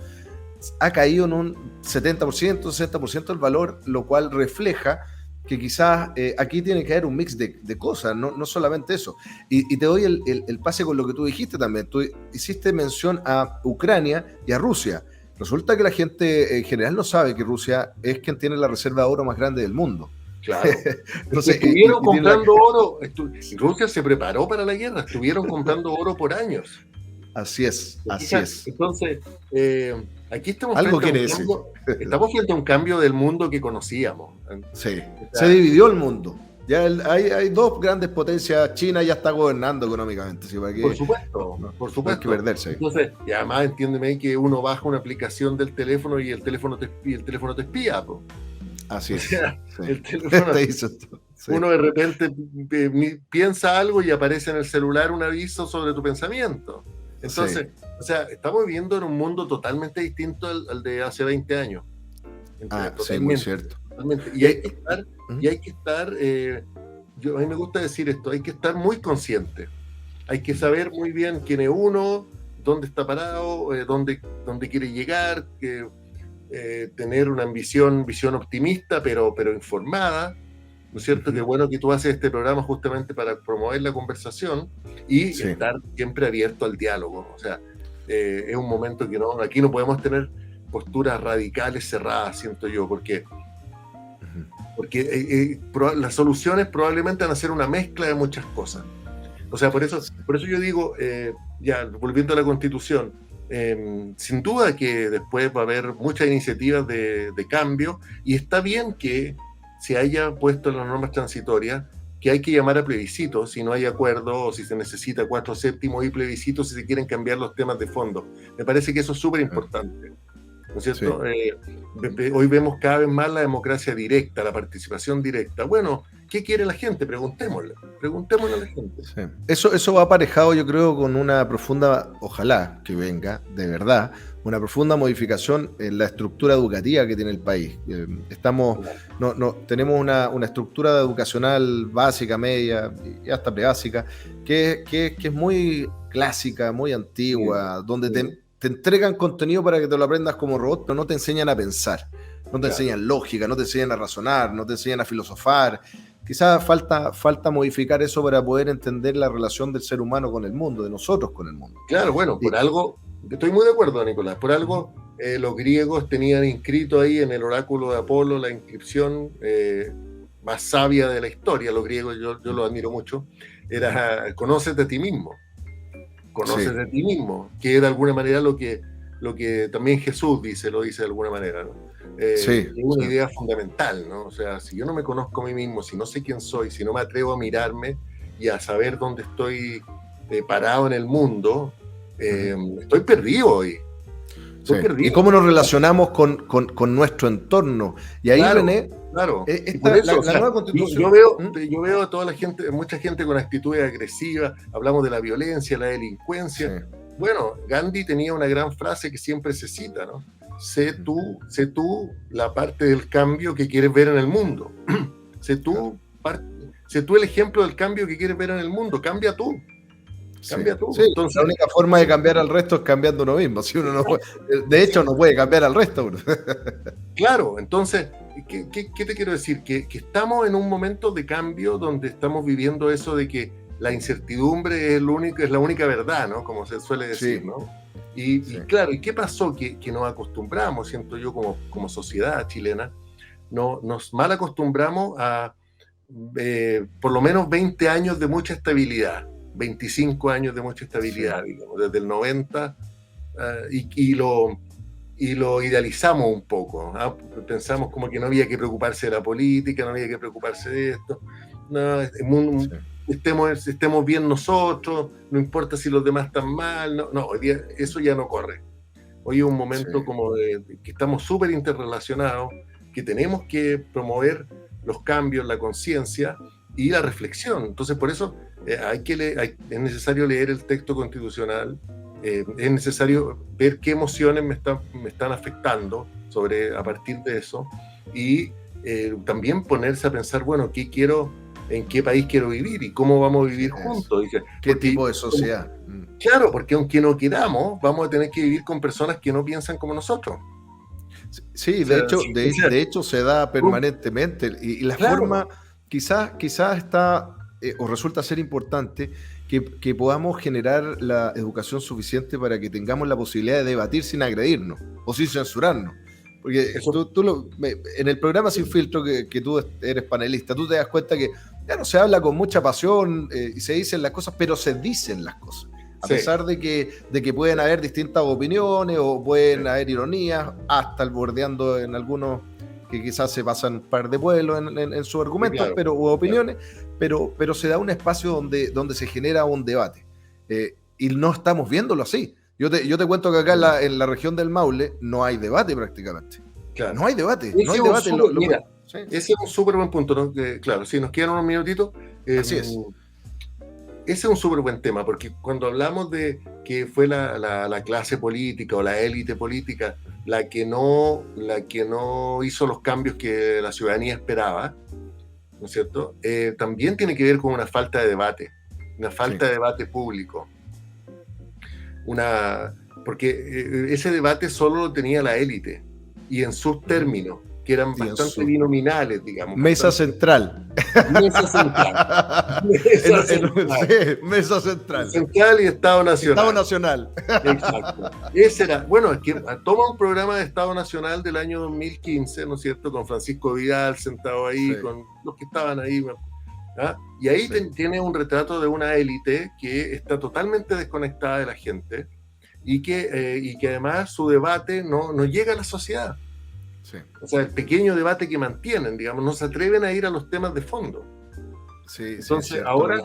ha caído en un 70%, 60% del valor, lo cual refleja que quizás aquí tiene que haber un mix de cosas, no solamente eso. Y te doy el pase con lo que tú dijiste también. Tú hiciste mención a Ucrania y a Rusia. Resulta que la gente en general no sabe que Rusia es quien tiene la reserva de oro más grande del mundo. Claro. Entonces, estuvieron comprando oro. Rusia se preparó para la guerra, estuvieron comprando oro por años. Así es, así es. Entonces, aquí estamos estamos frente a un cambio del mundo que conocíamos. Sí, se dividió el mundo. Ya hay dos grandes potencias. China ya está gobernando económicamente. ¿Sí? Por supuesto, por supuesto. No hay que perderse. Entonces, y además entiéndeme que uno baja una aplicación del teléfono y el teléfono te espía. Po. Así es. O sea, sí. el teléfono, sí. Uno de repente piensa algo y aparece en el celular un aviso sobre tu pensamiento. Entonces, o sea, estamos viviendo en un mundo totalmente distinto al de hace 20 años. Sí, muy cierto. Totalmente. Y hay que estar, a mí me gusta decir esto, hay que estar muy consciente. Hay que saber muy bien quién es uno, dónde está parado, dónde quiere llegar, tener una visión optimista, pero informada, ¿no es cierto? Qué bueno que tú haces este programa justamente para promover la conversación y estar siempre abierto al diálogo. O sea, es un momento que aquí no podemos tener posturas radicales cerradas, siento yo, porque las soluciones probablemente van a ser una mezcla de muchas cosas. O sea, por eso yo digo, ya volviendo a la Constitución, sin duda que después va a haber muchas iniciativas de cambio, y está bien que se haya puesto en las normas transitorias que hay que llamar a plebiscito si no hay acuerdo o si se necesita 4/7 y plebiscito si se quieren cambiar los temas de fondo. Me parece que eso es súper importante. ¿No es cierto? Sí. Hoy vemos cada vez más la democracia directa, la participación directa. Bueno, ¿qué quiere la gente? Preguntémosle a la gente. Sí. Eso va aparejado, yo creo, con una profunda, ojalá que venga, de verdad, una profunda modificación en la estructura educativa que tiene el país. Tenemos una estructura educacional básica, media y hasta prebásica, que es muy clásica, muy antigua, donde te entregan contenido para que te lo aprendas como robot, pero no te enseñan a pensar, no te enseñan lógica, no te enseñan a razonar, no te enseñan a filosofar. Quizás falta modificar eso para poder entender la relación del ser humano con el mundo, de nosotros con el mundo. Claro, bueno, por algo, estoy muy de acuerdo, Nicolás, por algo los griegos tenían inscrito ahí en el oráculo de Apolo la inscripción más sabia de la historia. Los griegos, yo los admiro mucho, era conócete a ti mismo. Conócete a ti mismo, que es de alguna manera lo que también Jesús lo dice de alguna manera, ¿no? Es una idea fundamental, ¿no? O sea, si yo no me conozco a mí mismo, si no sé quién soy, si no me atrevo a mirarme y a saber dónde estoy parado en el mundo, estoy perdido hoy. Sí. Y cómo nos relacionamos con nuestro entorno. Y ahí, claro, René, claro. la nueva constitución. Yo veo a toda la gente, mucha gente con actitudes agresivas, hablamos de la violencia, la delincuencia. Sí. Bueno, Gandhi tenía una gran frase que siempre se cita, ¿no? Sé tú la parte del cambio que quieres ver en el mundo. Sé tú el ejemplo del cambio que quieres ver en el mundo. Cambia tú. Cambia tú. Sí, entonces, la única forma de cambiar al resto es cambiando uno mismo. Si uno no puede, de hecho, no puede cambiar al resto. Claro, entonces, ¿qué te quiero decir? Que estamos en un momento de cambio donde estamos viviendo eso de que la incertidumbre es la única verdad, ¿no? Como se suele decir, ¿no? Y claro, ¿y qué pasó? Que nos acostumbramos, siento yo, como sociedad chilena, nos mal acostumbramos a por lo menos 20 años de mucha estabilidad, 25 años de mucha estabilidad, digamos, desde el 90, y lo idealizamos un poco, ¿ah? Pensamos como que no había que preocuparse de la política, no había que preocuparse de esto, no, estemos bien nosotros, no importa si los demás están mal, no, hoy día eso ya no corre. Hoy es un momento como que estamos súper interrelacionados, que tenemos que promover los cambios, la conciencia y la reflexión. Entonces, por eso es necesario leer el texto constitucional, es necesario ver qué emociones me están afectando a partir de eso, y también ponerse a pensar, bueno, en qué país quiero vivir y cómo vamos a vivir juntos. ¿Qué tipo de sociedad? Claro, porque aunque no queramos, vamos a tener que vivir con personas que no piensan como nosotros. Sí, de hecho se da permanentemente, y la forma quizás está o resulta ser importante que podamos generar la educación suficiente para que tengamos la posibilidad de debatir sin agredirnos o sin censurarnos. Porque en el programa Sin Filtro, que tú eres panelista, tú te das cuenta que ya no se habla con mucha pasión y se dicen las cosas, pero se dicen las cosas. A pesar de que pueden haber distintas opiniones o pueden haber ironías, hasta el bordeando en algunos que quizás se pasan un par de vuelos en sus argumentos, o opiniones, pero se da un espacio donde se genera un debate. Y no estamos viéndolo así. Yo te cuento que acá en la región del Maule no hay debate prácticamente. Claro. No hay debate. Mira, ese es un súper buen punto, ¿no? Claro, si nos quedan unos minutitos. Así es. Ese es un súper buen tema, porque cuando hablamos de que fue la clase política o la élite política la que no hizo los cambios que la ciudadanía esperaba, ¿no es cierto? También tiene que ver con una falta de debate, una falta de debate público. Porque ese debate solo lo tenía la élite, y en sus términos, que eran bastante binominales, digamos. Mesa central. Mesa central. Mesa central. Central y Estado Nacional. Estado Nacional. Exacto. Ese era, bueno, es que toma un programa de Estado Nacional del año 2015, ¿no es cierto? Con Francisco Vidal sentado ahí, con los que estaban ahí. ¿Ah? Y ahí tiene un retrato de una élite que está totalmente desconectada de la gente y que además su debate no llega a la sociedad. Sí. O sea, el pequeño debate que mantienen, digamos, no se atreven a ir a los temas de fondo. Sí, entonces, ahora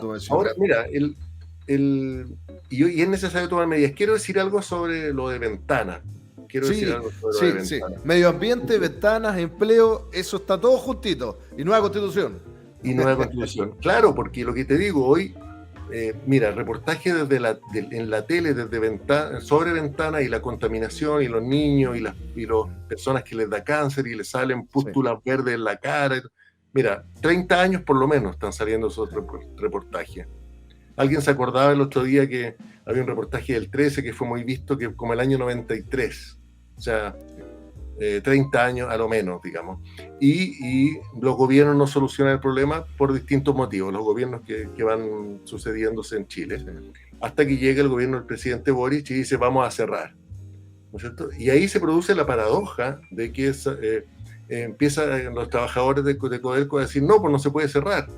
mira, y es necesario tomar medidas. Quiero decir algo sobre lo de Ventana. Medio ambiente, ventanas, empleo, eso está todo justito. Y nueva constitución. Claro, porque lo que te digo hoy, mira, reportaje en la tele sobre Ventana y la contaminación y los niños y las personas que les da cáncer y les salen pústulas verdes en la cara. Mira, 30 años por lo menos están saliendo esos reportajes. Alguien se acordaba el otro día que había un reportaje del 13 que fue muy visto, que como el año 93. O sea, 30 años a lo menos, digamos. Y los gobiernos no solucionan el problema por distintos motivos, los gobiernos que van sucediéndose en Chile, hasta que llega el gobierno del presidente Boric y dice vamos a cerrar, ¿no es cierto? Y ahí se produce la paradoja de que empiezan los trabajadores de Codelco a decir no, pues no se puede cerrar.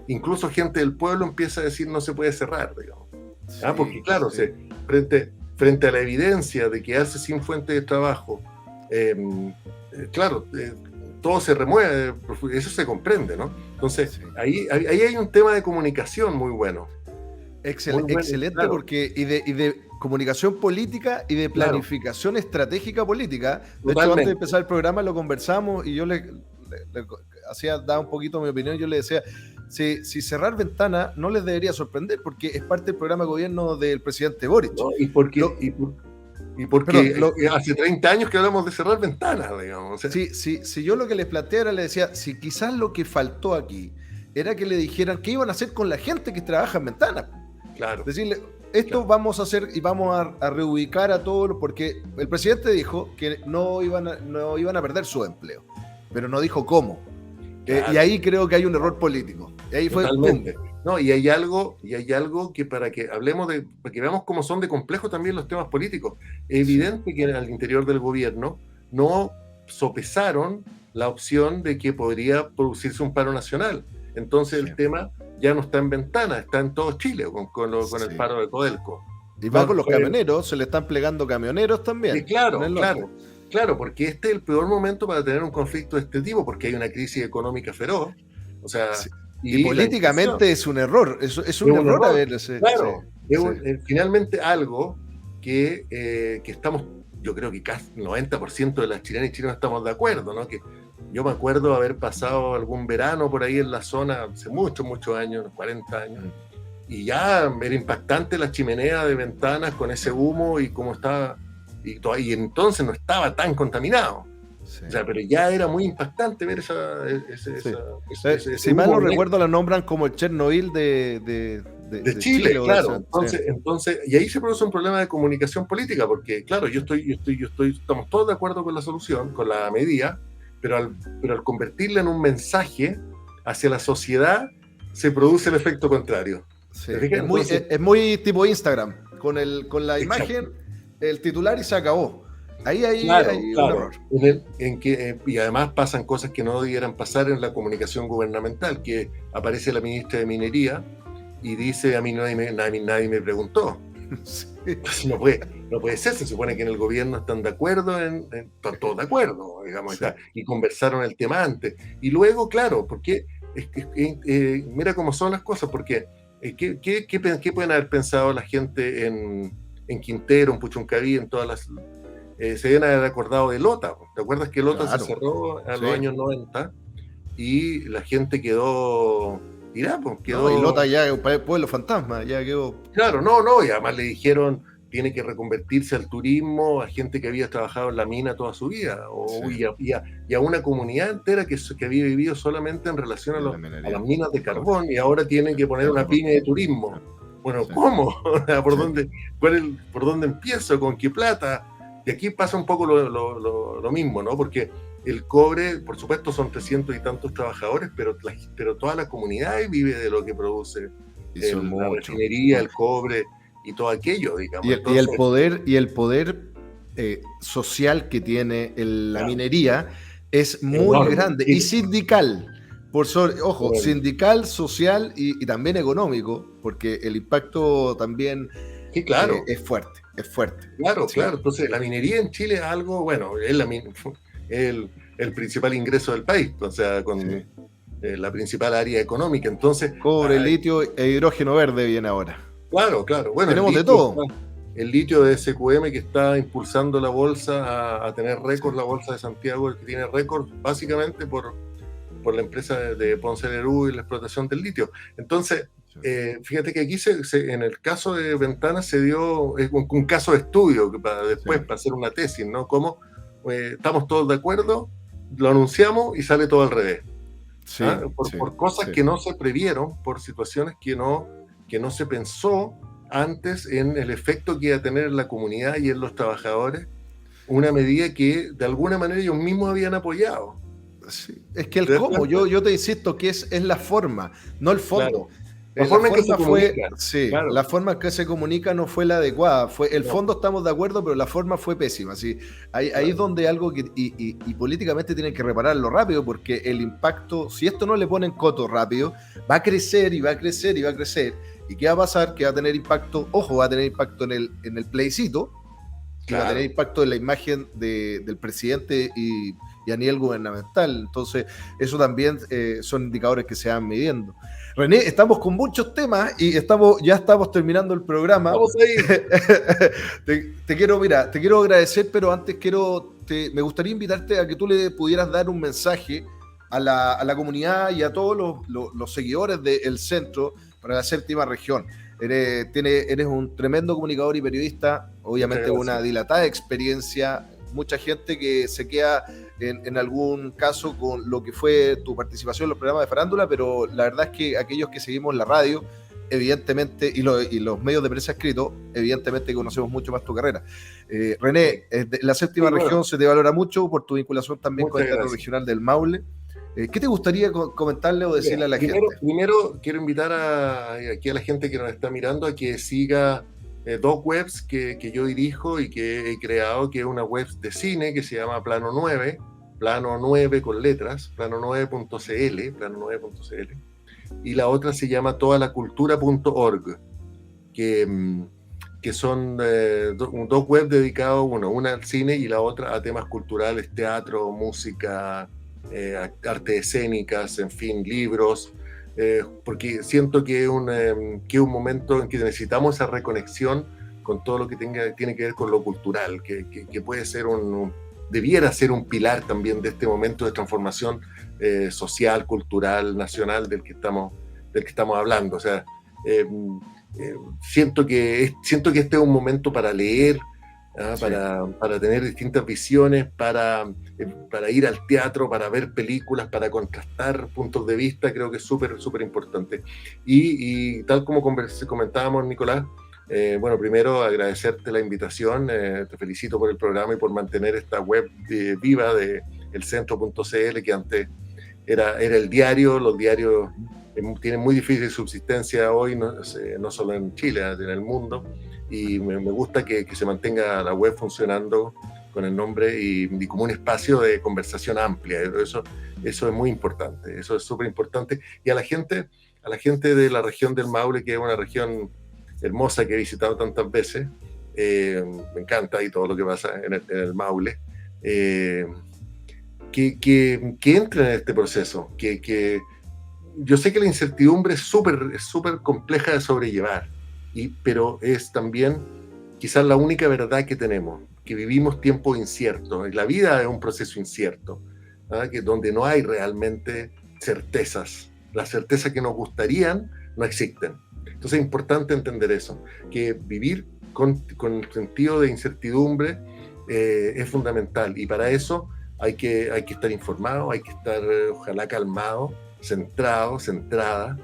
Incluso gente del pueblo empieza a decir no se puede cerrar, digamos. Porque claro, frente a la evidencia de que hace sin fuente de trabajo, todo se remueve, eso se comprende, ¿no? Entonces, ahí hay un tema de comunicación muy bueno. Excelente, claro. Porque y de comunicación política y de planificación estratégica política. De hecho, antes de empezar el programa lo conversamos y yo le daba un poquito mi opinión. Yo le decía, si cerrar ventana no les debería sorprender porque es parte del programa de gobierno del presidente Boric. No, y porque hace 30 años que hablamos de cerrar ventanas, digamos. O sea. Si yo lo que les planteara, le decía, si quizás lo que faltó aquí era que le dijeran qué iban a hacer con la gente que trabaja en ventanas. Claro. Decirle, esto vamos a hacer y vamos a reubicar a todos, porque el presidente dijo que no iban a perder su empleo, pero no dijo cómo. Claro. Y ahí creo que hay un error político. Y ahí totalmente. No, y hay algo que para que hablemos para que veamos cómo son de complejos también los temas políticos. Es evidente que al interior del gobierno no sopesaron la opción de que podría producirse un paro nacional. Entonces el tema ya no está en ventana, está en todo Chile con el paro de Codelco. Y va con los camioneros, se le están plegando camioneros también. Claro, porque este es el peor momento para tener un conflicto de este tipo, porque hay una crisis económica feroz. O sea, y políticamente es un error, es un error haber ese. Claro, finalmente algo que estamos, yo creo que casi 90% de las chilenas y chilenos estamos de acuerdo, ¿no? Que yo me acuerdo haber pasado algún verano por ahí en la zona hace muchos años, unos 40 años, y ya era impactante la chimenea de ventanas con ese humo y cómo estaba, y entonces no estaba tan contaminado. O sea, pero ya era muy impactante ver ese si mal no recuerdo, la nombran como el Chernobyl de Chile, claro. Entonces, y ahí se produce un problema de comunicación política, porque claro, estamos todos de acuerdo con la solución, con la medida, pero al convertirla en un mensaje hacia la sociedad, se produce el efecto contrario. Sí. Es muy tipo Instagram, con la imagen, el titular y se acabó. Ahí hay un error. Y además pasan cosas que no debieran pasar en la comunicación gubernamental, que aparece la ministra de Minería y dice, a mí nadie me preguntó. Sí. No puede ser, se supone que en el gobierno están de acuerdo, están todos de acuerdo, digamos, y conversaron el tema antes. Y luego, claro, porque mira cómo son las cosas, porque ¿qué pueden haber pensado la gente en Quintero, en Puchuncaví, en todas las... se deben haber acordado de Lota. ¿Te acuerdas que Lota se cerró a los años 90 y la gente quedó... y Lota ya es un pueblo fantasma, ya quedó... Claro, y además le dijeron tiene que reconvertirse al turismo a gente que había trabajado en la mina toda su vida, y a una comunidad entera que había vivido solamente en relación a las minas de carbón, y ahora tienen que poner una pyme de turismo. Bueno, ¿cómo? ¿Por dónde empiezo? ¿Con qué plata? Y aquí pasa un poco lo mismo, ¿no? Porque el cobre, por supuesto, son 300 y tantos trabajadores, pero toda la comunidad vive de lo que produce la refinería, el cobre y todo aquello, digamos. Y el poder social que tiene la minería es muy enorme, grande y sindical. Sindical, social y también económico, porque el impacto también es fuerte. Claro. Entonces, la minería en Chile es algo, bueno, es el principal ingreso del país, o sea, con la principal área económica. Entonces, cobre, litio e hidrógeno verde viene ahora. Claro. Bueno, tenemos de todo. El litio de SQM que está impulsando la bolsa a tener récord, la bolsa de Santiago que tiene récord básicamente por la empresa de Ponce Lerú y la explotación del litio. Entonces, fíjate que aquí en el caso de Ventanas se dio un caso de estudio para hacer una tesis, ¿no? Como estamos todos de acuerdo, lo anunciamos y sale todo al revés. Por cosas que no se previeron, por situaciones que no se pensó antes en el efecto que iba a tener en la comunidad y en los trabajadores, una medida que de alguna manera ellos mismos habían apoyado. Sí. Es que el cómo, yo te insisto que es la forma, no el fondo. Claro. La forma en que se comunica. La forma en que se comunica no fue la adecuada. Fondo estamos de acuerdo, pero la forma fue pésima. ¿Sí? Ahí es donde algo que y políticamente tienen que repararlo rápido, porque el impacto, si esto no le ponen coto rápido, va a crecer y va a crecer y va a crecer. ¿Y qué va a pasar? Que va a tener impacto, va a tener impacto en el plebiscito, va a tener impacto en la imagen del presidente y y a nivel gubernamental. Entonces, eso también son indicadores que se van midiendo. René, estamos con muchos temas y ya estamos terminando el programa. Vamos a ir. te quiero agradecer, pero antes me gustaría invitarte a que tú le pudieras dar un mensaje a la comunidad y a todos los seguidores del centro para la séptima región. Eres un tremendo comunicador y periodista, obviamente con una dilatada experiencia, mucha gente que se queda en algún caso con lo que fue tu participación en los programas de farándula, pero la verdad es que aquellos que seguimos la radio, evidentemente, y los medios de prensa escritos, evidentemente conocemos mucho más tu carrera. René, la séptima región se te valora mucho por tu vinculación también con el Teatro Regional del Maule. ¿Qué te gustaría comentarle o decirle a la gente? Primero, quiero invitar aquí a la gente que nos está mirando a que siga dos webs que yo dirijo y que he creado, que es una web de cine que se llama Plano 9, Plano 9 con letras, plano9.cl, y la otra se llama toalacultura.org, que son dos webs dedicados, una al cine y la otra a temas culturales, teatro, música, artes escénicas, en fin, libros, porque siento que es un momento en que necesitamos esa reconexión con todo lo que tiene que ver con lo cultural, que puede ser debiera ser un pilar también de este momento de transformación social, cultural, nacional del que estamos hablando. O sea, siento que este es un momento para leer, sí, para tener distintas visiones, para ir al teatro, para ver películas, para contrastar puntos de vista. Creo que es súper, súper importante. Y tal como comentábamos, Nicolás, bueno, primero agradecerte la invitación, te felicito por el programa y por mantener esta web viva de elcentro.cl, que antes era el diario. Los diarios tienen muy difícil subsistencia hoy, no solo en Chile, en el mundo, y me gusta que se mantenga la web funcionando con el nombre y como un espacio de conversación amplia. Eso es muy importante, eso es súper importante. Y a la gente de la región del Maule, que es una región hermosa que he visitado tantas veces, me encanta y todo lo que pasa en el Maule, que entren en este proceso, que yo sé que la incertidumbre es súper compleja de sobrellevar, pero es también quizás la única verdad que tenemos, que vivimos tiempos inciertos. La vida es un proceso incierto, donde no hay realmente certezas. Las certezas que nos gustarían no existen. Entonces es importante entender eso, que vivir con el sentido de incertidumbre es fundamental, y para eso hay que estar informado, hay que estar ojalá calmado, centrado, centrada,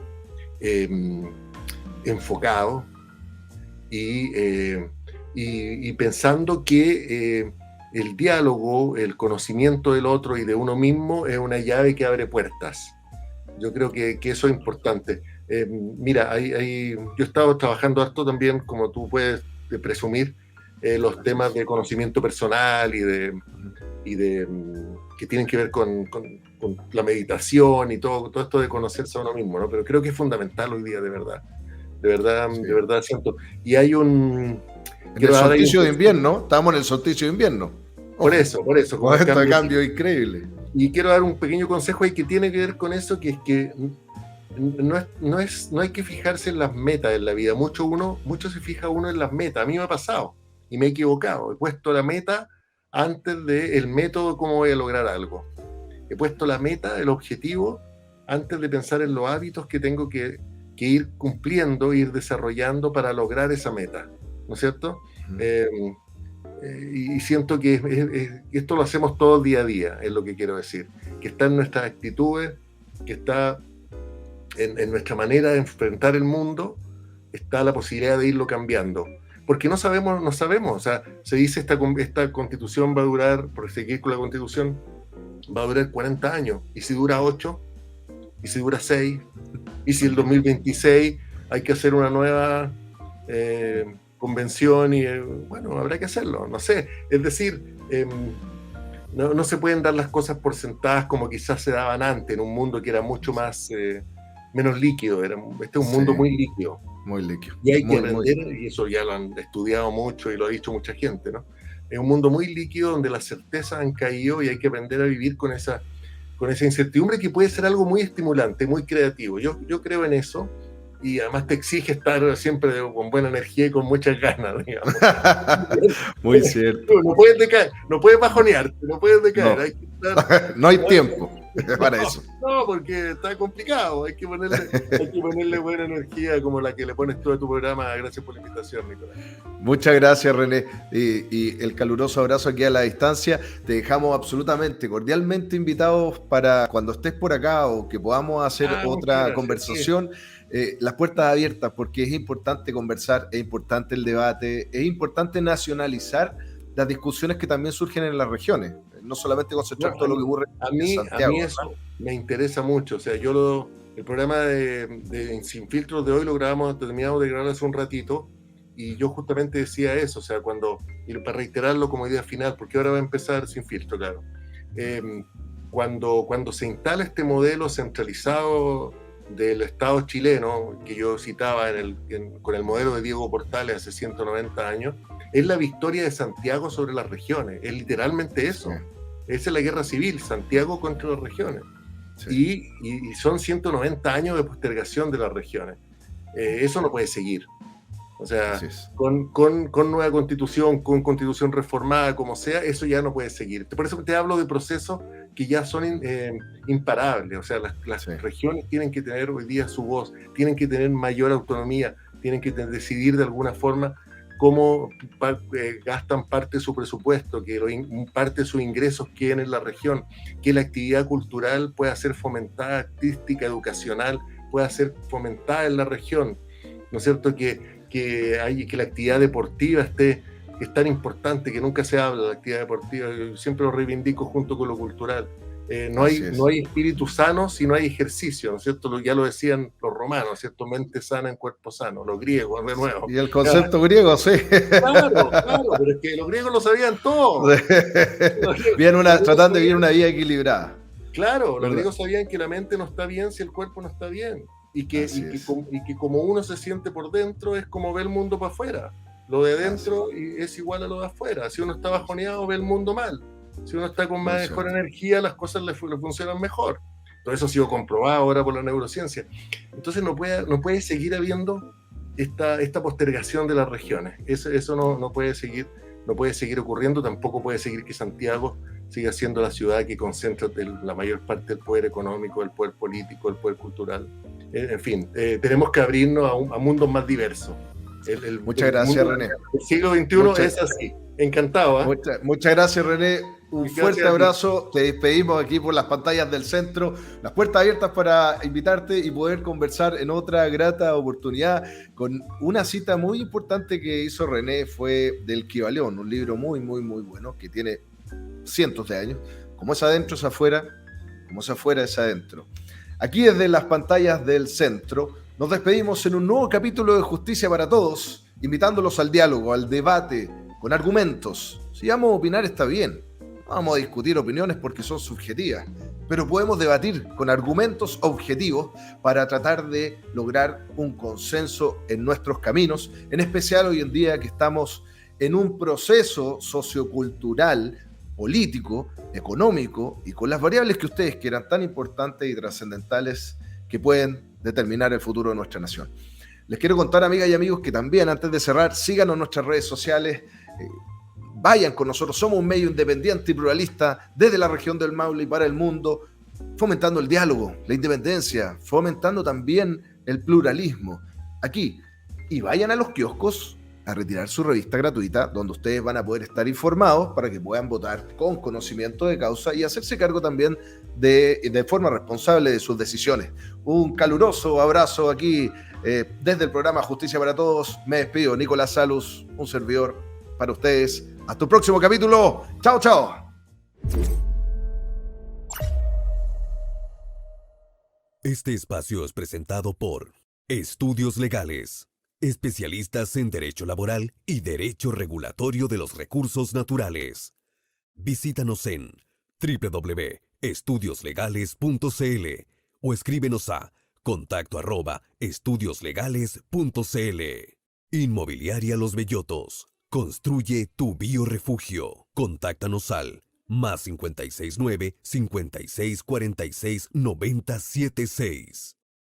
enfocado y pensando que el diálogo, el conocimiento del otro y de uno mismo es una llave que abre puertas. Yo creo que eso es importante. Mira, yo he estado trabajando harto también, como tú puedes presumir, los temas de conocimiento personal y de que tienen que ver con la meditación y todo esto de conocerse a uno mismo, ¿no? Pero creo que es fundamental hoy día, de verdad, sí. De verdad siento. Y hay en el solsticio de invierno, estamos en el solsticio de invierno. Por eso. Con este cambio increíble. Y quiero dar un pequeño consejo ahí que tiene que ver con eso, que es que no hay que fijarse en las metas en la vida. Mucho se fija uno en las metas. A mí me ha pasado y me he equivocado. He puesto la meta antes del método, cómo voy a lograr algo. He puesto la meta, el objetivo, antes de pensar en los hábitos que tengo que ir cumpliendo, ir desarrollando para lograr esa meta, ¿no es cierto? Y siento que esto lo hacemos todo el día a día, es lo que quiero decir, que está en nuestras actitudes, que está en nuestra manera de enfrentar el mundo, está la posibilidad de irlo cambiando. Porque no sabemos, o sea, se dice esta constitución va a durar, por seguir con la constitución, va a durar 40 años, y si dura 8, y si dura 6, y si el 2026 hay que hacer una nueva convención, y bueno, habrá que hacerlo, no sé, es decir, no se pueden dar las cosas por sentadas como quizás se daban antes, en un mundo que era mucho más, menos líquido, este es un mundo muy líquido. Muy líquido. Y hay que aprender, y eso ya lo han estudiado mucho y lo ha dicho mucha gente, ¿no? Es un mundo muy líquido donde las certezas han caído y hay que aprender a vivir con esa incertidumbre que puede ser algo muy estimulante, muy creativo. Yo creo en eso y además te exige estar siempre con buena energía y con muchas ganas, digamos. Muy cierto. No puedes decaer, no puedes bajonearte, no puedes decaer. No, hay que estar, no hay tiempo para eso. No, porque está complicado. Hay que ponerle buena energía como la que le pones tú a tu programa. Gracias por la invitación, Nicolás. Muchas gracias, René. Y el caluroso abrazo aquí a la distancia. Te dejamos absolutamente, cordialmente invitados para cuando estés por acá o que podamos hacer otra conversación. Las puertas abiertas, porque es importante conversar, es importante el debate, es importante nacionalizar las discusiones que también surgen en las regiones, no solamente concentrar todo lo que ocurre en Santiago. A mí eso me interesa mucho. O sea, el programa de Sin Filtros de hoy terminamos de grabar hace un ratito, y yo justamente decía eso, o sea, y para reiterarlo como idea final, porque ahora va a empezar Sin Filtro, claro. Cuando se instala este modelo centralizado del Estado chileno, que yo citaba con el modelo de Diego Portales hace 190 años, es la victoria de Santiago sobre las regiones, es literalmente eso. Sí. Esa es la guerra civil, Santiago contra las regiones. Sí. Y son 190 años de postergación de las regiones. Eso no puede seguir. O sea, con nueva constitución, con constitución reformada, como sea, eso ya no puede seguir. Por eso te hablo de procesos que ya son imparables. O sea, las regiones tienen que tener hoy día su voz, tienen que tener mayor autonomía, tienen que decidir de alguna forma cómo gastan parte de su presupuesto, que parte de sus ingresos queden en la región, que la actividad cultural pueda ser fomentada, artística, educacional, pueda ser fomentada en la región, ¿no es cierto? Que la actividad deportiva es tan importante, que nunca se habla de la actividad deportiva. Yo siempre lo reivindico junto con lo cultural. No hay espíritu sano si no hay ejercicio, ¿no es cierto? Ya lo decían los romanos, ¿cierto? Mente sana en cuerpo sano, los griegos, de nuevo. Y el concepto griego, sí. Claro, pero es que los griegos lo sabían todo. Tratando de vivir una vida equilibrada. Claro, los griegos sabían que la mente no está bien si el cuerpo no está bien. Y que como uno se siente por dentro es como ve el mundo para afuera. Lo de dentro es igual a lo de afuera. Si uno está bajoneado, ve el mundo mal. Si uno está con mejor energía, las cosas le funcionan mejor. Todo eso ha sido comprobado ahora por la neurociencia. Entonces no puede seguir habiendo esta postergación de las regiones. Eso no puede seguir ocurriendo. Tampoco puede seguir que Santiago siga siendo la ciudad que concentra la mayor parte del poder económico, del poder político, del poder cultural. En fin, tenemos que abrirnos a mundos más diversos. Muchas gracias, René. El siglo XXI es así. Encantado. Muchas gracias, René. Un fuerte abrazo. Te despedimos aquí por las pantallas del centro. Las puertas abiertas para invitarte y poder conversar en otra grata oportunidad con una cita muy importante que hizo René. Fue del Kybalión, un libro muy, muy, muy bueno que tiene cientos de años. Como es adentro, es afuera. Como es afuera, es adentro. Aquí desde las pantallas del centro nos despedimos en un nuevo capítulo de Justicia para Todos, invitándolos al diálogo, al debate, con argumentos. Si vamos a opinar está bien, no vamos a discutir opiniones porque son subjetivas, pero podemos debatir con argumentos objetivos para tratar de lograr un consenso en nuestros caminos, en especial hoy en día que estamos en un proceso sociocultural, político, económico y con las variables que ustedes quieran tan importantes y trascendentales que pueden determinar el futuro de nuestra nación. Les quiero contar, amigas y amigos, que también antes de cerrar, síganos en nuestras redes sociales, vayan con nosotros, somos un medio independiente y pluralista desde la región del Maule y para el mundo, fomentando el diálogo, la independencia, fomentando también el pluralismo aquí. Y vayan a los kioscos a retirar su revista gratuita, donde ustedes van a poder estar informados para que puedan votar con conocimiento de causa y hacerse cargo también de forma responsable de sus decisiones. Un caluroso abrazo aquí desde el programa Justicia para Todos. Me despido, Nicolás Salus, un servidor para ustedes. Hasta el próximo capítulo. Chao, chao. Este espacio es presentado por Estudios Legales, especialistas en Derecho Laboral y Derecho Regulatorio de los Recursos Naturales. Visítanos en www.estudioslegales.cl o escríbenos a contacto@estudioslegales.cl. Inmobiliaria Los Bellotos. Construye tu biorefugio. Contáctanos al +569 5646 9076.